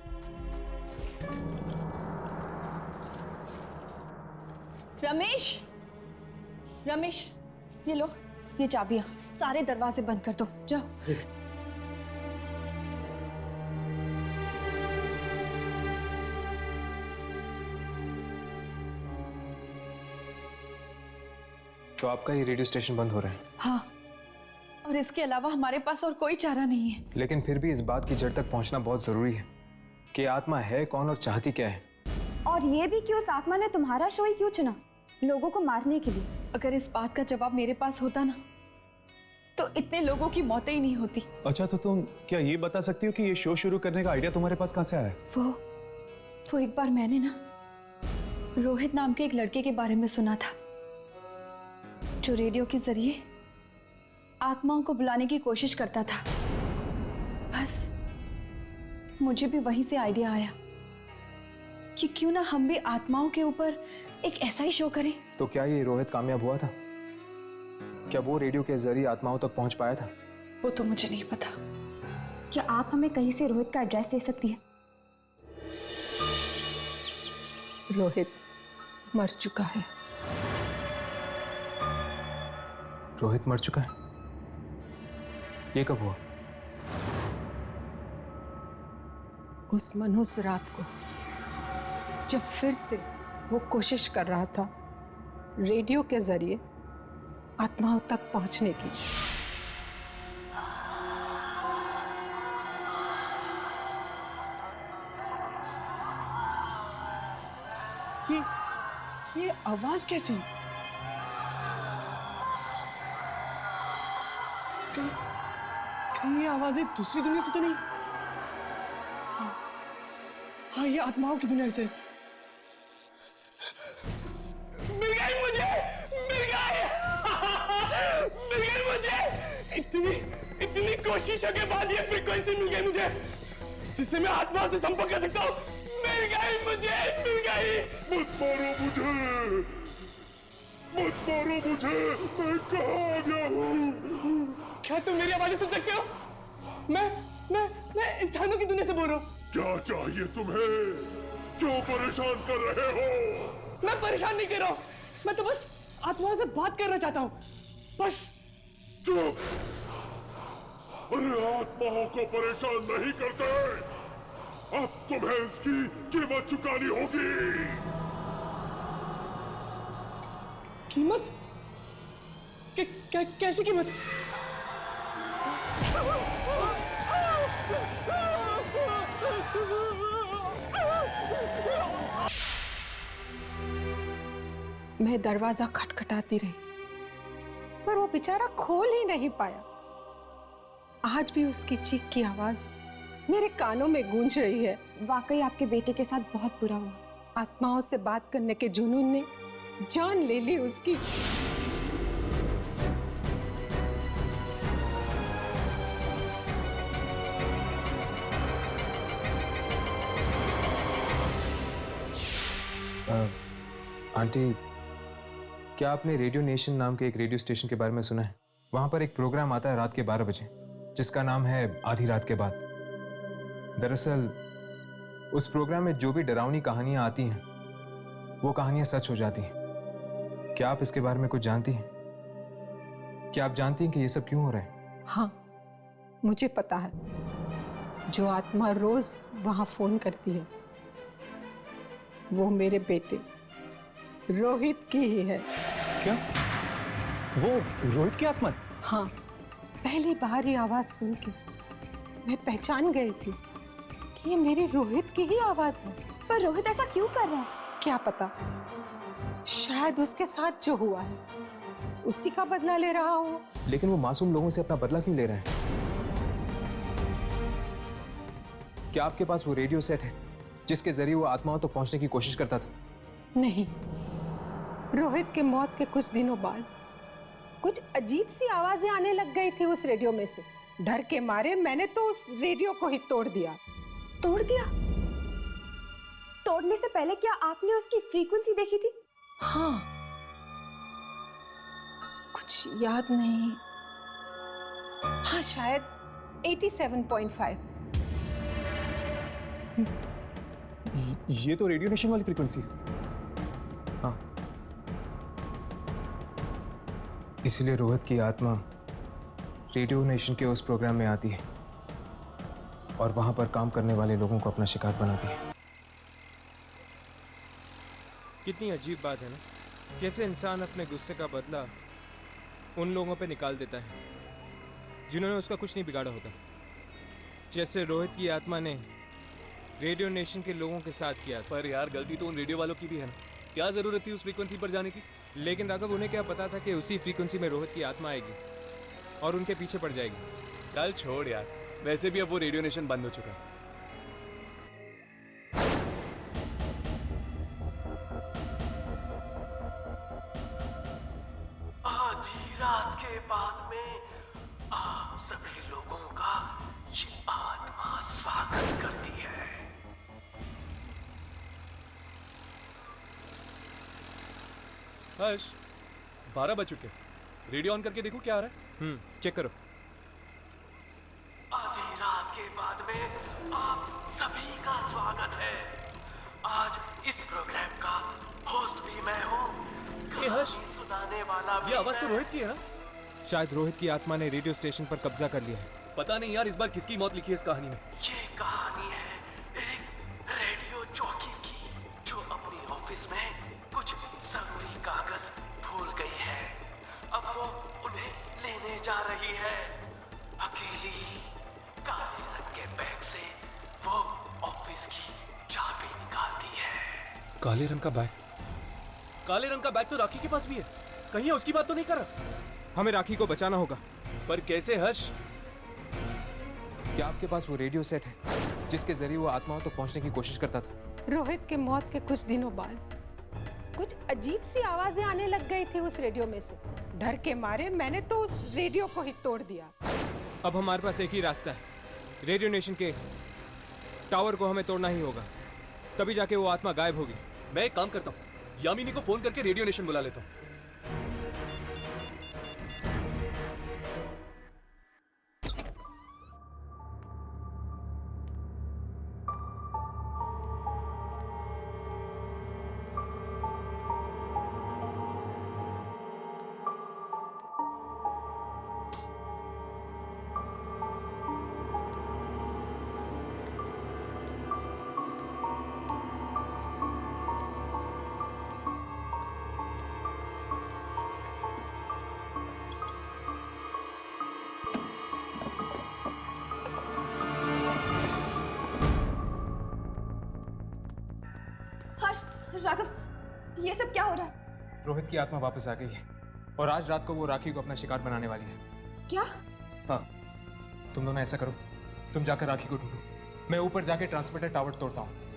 रमेश, रमेश ये लो, ये चाबियां। सारे दरवाजे बंद कर दो, जाओ। तो आपका ये रेडियो स्टेशन बंद हो रहा है? हाँ, और इसके अलावा हमारे पास और कोई चारा नहीं है। लेकिन फिर भी इस बात की जड़ तक पहुंचना बहुत जरूरी है कि आत्मा है कौन और चाहती क्या है। और ये भी कि उस आत्मा ने तुम्हारा शो ही क्यों चुना, लोगों को मारने के लिए? अगर इस बात का जवाब मेरे पास होता ना तो इतने लोगों की मौतें ही नहीं होती। अच्छा, तो तुम क्या ये बता सकती हो कि ये शो शुरू करने का आइडिया तुम्हारे पास कहाँ से आया? वो एक बार मैंने ना रोहित नाम के एक लड़के के बारे में सुना था जो रेडियो के जरिए आत्माओं को बुलाने की कोशिश करता था। बस मुझे भी वहीं से आइडिया आया कि क्यों ना हम भी आत्माओं के ऊपर एक ऐसा ही शो करें। तो क्या ये रोहित कामयाब हुआ था? क्या वो रेडियो के जरिए आत्माओं तक पहुंच पाया था? वो तो मुझे नहीं पता। क्या आप हमें कहीं से रोहित का एड्रेस दे सकती हैं? रोहित मर चुका है। रोहित मर चुका है? ये कब हुआ? उस मनहूस रात को जब फिर से वो कोशिश कर रहा था रेडियो के जरिए आत्माओं तक पहुंचने की। ये आवाज कैसी? कहीं ये आवाजें दूसरी दुनिया से तो नहीं? हाँ, ये आत्माओं की दुनिया से। मिल गई मुझे, मिल गई, मिल गई मुझे। इतनी कोशिशों के बाद ये फ्रीक्वेंसी मिल गई मुझे जिससे मैं आत्मा से संपर्क कर सकता हूँ। मिल गई मुझे, मिल गई। मत मारो मुझे, मत मारो मुझे, मैं कहाँ आ गया हूँ? क्या तुम मेरी आवाज़ें सुन सकते हो? मैं इंसानों की दुनिया से बोल रहा हूँ। क्या चाहिए तुम्हें? क्यों परेशान कर रहे हो? मैं परेशान नहीं कर रहा हूँ, मैं तो बस आत्माओं से बात करना चाहता हूँ, बस। चुप! अरे आत्माओं को परेशान नहीं करते। अब तुम्हें इसकी कीमत चुकानी होगी। कीमत? कैसी कीमत? मैं दरवाजा खटखटाती रही पर वो बेचारा खोल ही नहीं पाया। आज भी उसकी चीख की आवाज मेरे कानों में गूंज रही है। वाकई आपके बेटे के साथ बहुत बुरा हुआ। आत्माओं से बात करने के जुनून ने जान ले ली उसकी। आंटी, क्या आपने रेडियो नेशन नाम के एक रेडियो स्टेशन के बारे में सुना है? वहाँ पर एक प्रोग्राम आता है रात के 12 बजे जिसका नाम है आधी रात के बाद। दरअसल उस प्रोग्राम में जो भी डरावनी कहानियां आती हैं वो कहानियां सच हो जाती हैं। क्या आप इसके बारे में कुछ जानती हैं? क्या आप जानती हैं कि ये सब क्यों हो रहा है? हाँ, मुझे पता है। जो आत्मा रोज वहां फोन करती है वो मेरे बेटे रोहित की ही है। क्या? वो रोहित की आत्मा? हाँ, पहली बार ये आवाज सुन के मैं पहचान गई थी कि ये मेरे रोहित की ही आवाज है। पर रोहित ऐसा क्यों कर रहा है? क्या पता, शायद उसके साथ जो हुआ है उसी का बदला ले रहा हो। लेकिन वो मासूम लोगों से अपना बदला क्यों ले रहे हैं? क्या आपके पास वो रेडियो सेट है जिसके जरिए वो आत्माओं तक पहुंचने की कोशिश करता था? नहीं, रोहित के मौत के कुछ दिनों बाद कुछ अजीब सी आवाजें आने लग गई थी उस रेडियो में से। डर के मारे मैंने तो उस रेडियो को ही तोड़ दिया। तोड़ दिया? तोड़ने से पहले क्या आपने उसकी फ्रीक्वेंसी देखी थी? हाँ, कुछ याद नहीं। हाँ, शायद 87.5। ये तो रेडियो नेशन वाली फ्रीक्वेंसी। हाँ, इसीलिए रोहित की आत्मा रेडियो नेशन के उस प्रोग्राम में आती है और वहां पर काम करने वाले लोगों को अपना शिकार बनाती है। कितनी अजीब बात है ना, कैसे इंसान अपने गुस्से का बदला उन लोगों पे निकाल देता है जिन्होंने उसका कुछ नहीं बिगाड़ा होता। जैसे रोहित की आत्मा ने रेडियो नेशन के लोगों के साथ किया। पर यार, गलती तो उन रेडियो वालों की भी है ना। क्या जरूरत थी उस फ्रीक्वेंसी पर जाने की? लेकिन राघव, उन्हें क्या पता था कि उसी फ्रीक्वेंसी में रोहित की आत्मा आएगी और उनके पीछे पड़ जाएगी। चल छोड़ यार, वैसे भी अब वो रेडियो नेशन बंद हो चुका है। आधी रात के बाद में आप सभी लोगों का ये आत्मा स्वागत करती है। हर्ष, 12 बज चुके। रेडियो ऑन करके देखो क्या आ रहा है। चेक करो। आधी रात के बाद में आप सभी का स्वागत है। आज इस प्रोग्राम का होस्ट भी मैं हूँ, कहानी सुनाने वाला भी। ये आवाज तो रोहित की है ना? शायद रोहित की आत्मा ने रेडियो स्टेशन पर कब्जा कर लिया है। पता नहीं यार, इस बार किसकी मौत लिखी है इस कहानी में। ये कहानी है एक रेडियो जॉकी की जो अपनी ऑफिस में कुछ जरूरी कागज भूल गई है। अब वो उन्हें लेने जा रही है। अकेली काले रंग के बैग से वो ऑफिस की चाबी निकालती है। काले रंग का बैग? काले रंग का बैग तो राखी के पास भी है। कहीं उसकी बात तो नहीं कर रहा? हमें राखी को बचाना होगा। पर कैसे हर्ष? क्या आपके पास वो रेडियो सेट है जिसके जरिए वो आत्माओं तक पहुंचने की कोशिश करता था? रोहित के मौत के कुछ दिनों बाद कुछ अजीब सी आवाजें आने लग गई थी उस रेडियो में से। डर के मारे मैंने तो उस रेडियो को ही तोड़ दिया। अब हमारे पास एक ही रास्ता है, रेडियो नेशन के टावर को हमें तोड़ना ही होगा, तभी जाके वो आत्मा गायब होगी। मैं एक काम करता हूँ, यामिनी को फोन करके रेडियो नेशन बुला लेता हूँ। राघव, ये सब क्या हो रहा है? रोहित की आत्मा वापस आ गई है और आज रात को वो राखी को अपना शिकार बनाने वाली है। क्या? हाँ, तुम दोनों ऐसा करो, तुम जाकर राखी को ढूंढो, मैं ऊपर जाके ट्रांसमिटर टावर तोड़ता हूँ।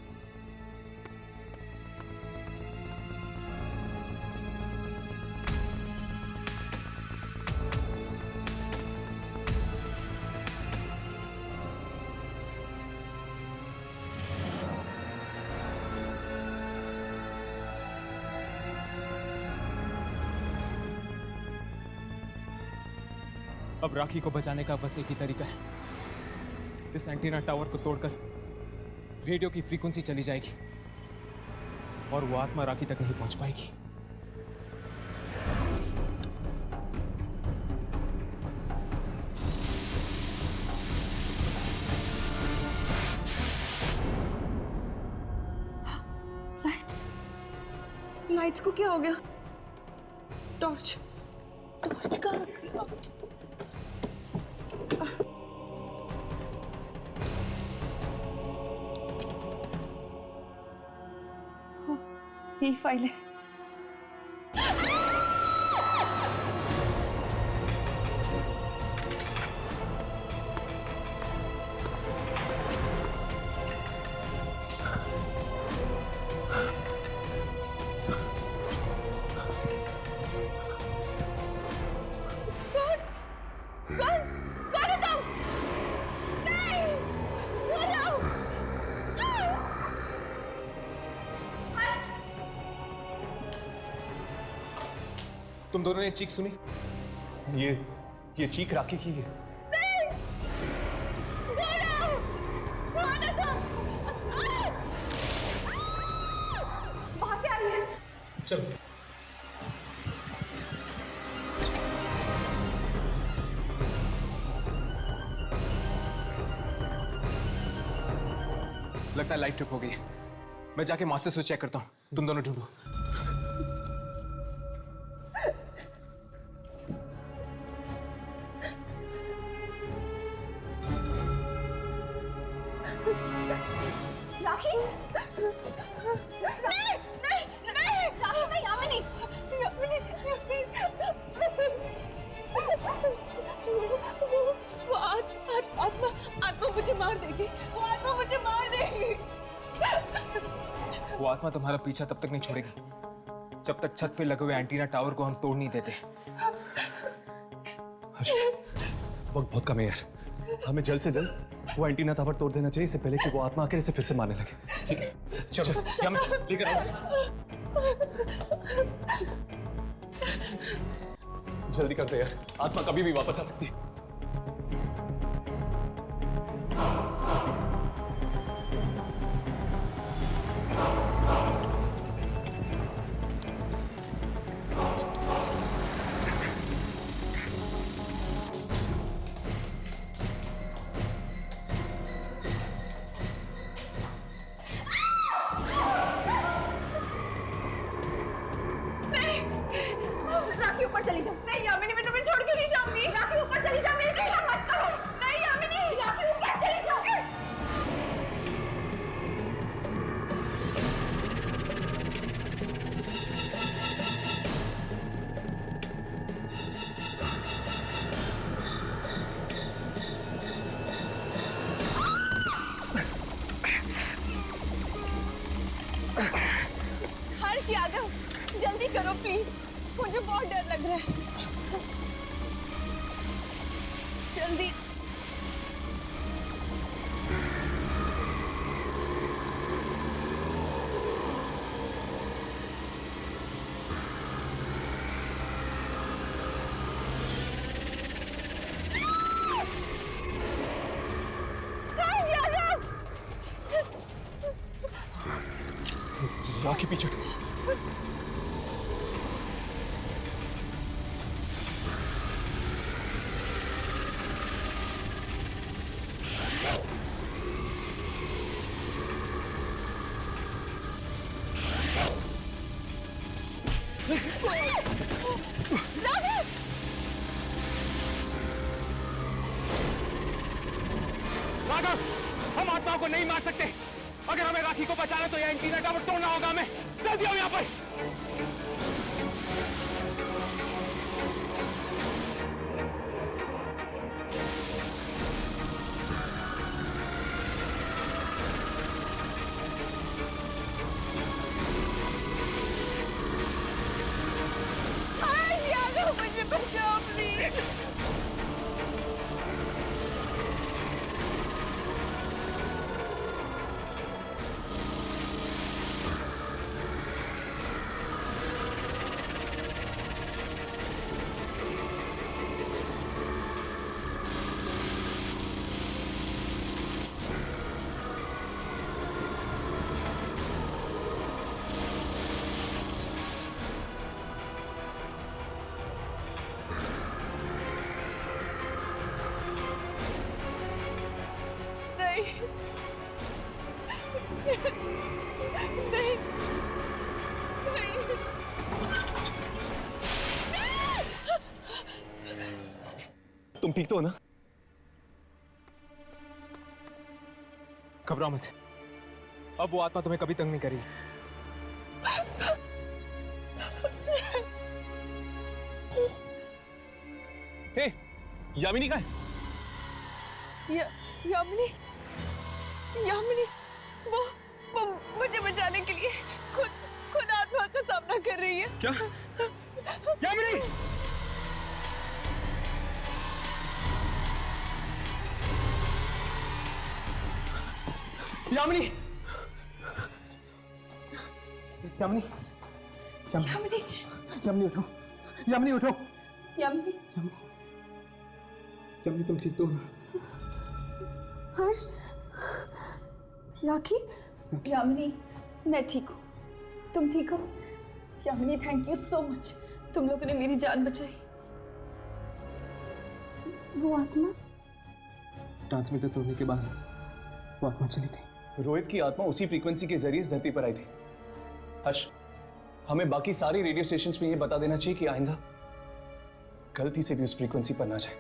अब राखी को बचाने का बस एक ही तरीका है, इस एंटीना टावर को तोड़कर रेडियो की फ्रीक्वेंसी चली जाएगी और वो आत्मा राखी तक नहीं पहुंच पाएगी। लाइट्स को क्या हो गया? टॉर्च कहाँ रख दिया? यही फाइल है। तुम दोनों ने चीख सुनी? ये चीख राखी की है। वहां से आई है। चलो। लगता है लाइट ट्रिप हो गई है। मैं जाके मास्टर स्विच चेक करता हूँ, तुम दोनों ढूंढो। राखी? नहीं, राखी मैं यामिनी। वो आत्मा मुझे मार देगी। वो आत्मा मुझे मार देगी। वो आत्मा तुम्हारा पीछा तब तक नहीं छोड़ेगी जब तक छत पे लगे हुए एंटीना टावर को हम तोड़ नहीं देते। वक्त बहुत कम है यार, हमें जल्द से जल्द वो एंटीना टावर तोड़ देना चाहिए, इससे पहले कि वो आत्मा आकर इसे फिर से मारने लगे। ठीक है, चलो हम लेकर आओ। जल्दी करते यार, आत्मा कभी भी वापस आ सकती है। राखी ऊपर चली जाओ। नहीं यामिनी, मैं तुम्हें छोड़ के नहीं जाऊंगी। राखी ऊपर चली जाओ, मेरे कहना मत करो। नहीं यामिनी, राखी ऊपर चली जाओ। हर्ष यादव, जल्दी करो प्लीज, मुझे बहुत डर लग रहा है। जल्दी। राखी पीछे। राघव, हम आत्माओं को नहीं मार सकते। अगर हमें राखी को बचाना तो यह एंटीना टावर तोड़ना होगा हमें। जल्दी आओ यहाँ पर। मुझे बचाओ प्लीज। नहीं तुम ठीक तो हो ना? घबराओ मत, अब वो आत्मा तुम्हें कभी तंग नहीं करेगी। हे, यामिनी कहाँ है? यामिनी यामिनी वो मुझे बचाने के लिए खुद आत्मा का सामना कर रही है। क्या? यामिनी! यामिनी! यामिनी! यामिनी! यामिनी उठो! यामिनी उठो! यामिनी! यामिनी तुम ठीक तो हो ना? हर्ष, राखी, यामिनी, मैं ठीक हूँ। तुम ठीक हो? Yamini, thank you so much. तुम लोगों ने मेरी जान बचाई। वो आत्मा? ट्रांसमीटर तोड़ने के बाद वो आत्मा चली गई। रोहित की आत्मा उसी फ्रीक्वेंसी के जरिए इस धरती पर आई थी। हर्ष, हमें बाकी सारी रेडियो स्टेशंस में ये बता देना चाहिए कि आइंदा गलती से भी उस फ्रीक्वेंसी पर ना जाए।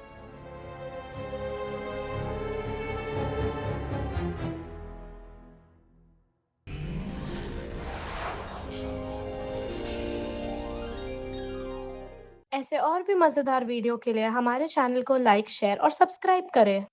ऐसे और भी मज़ेदार वीडियो के लिए हमारे चैनल को लाइक, शेयर और सब्सक्राइब करें।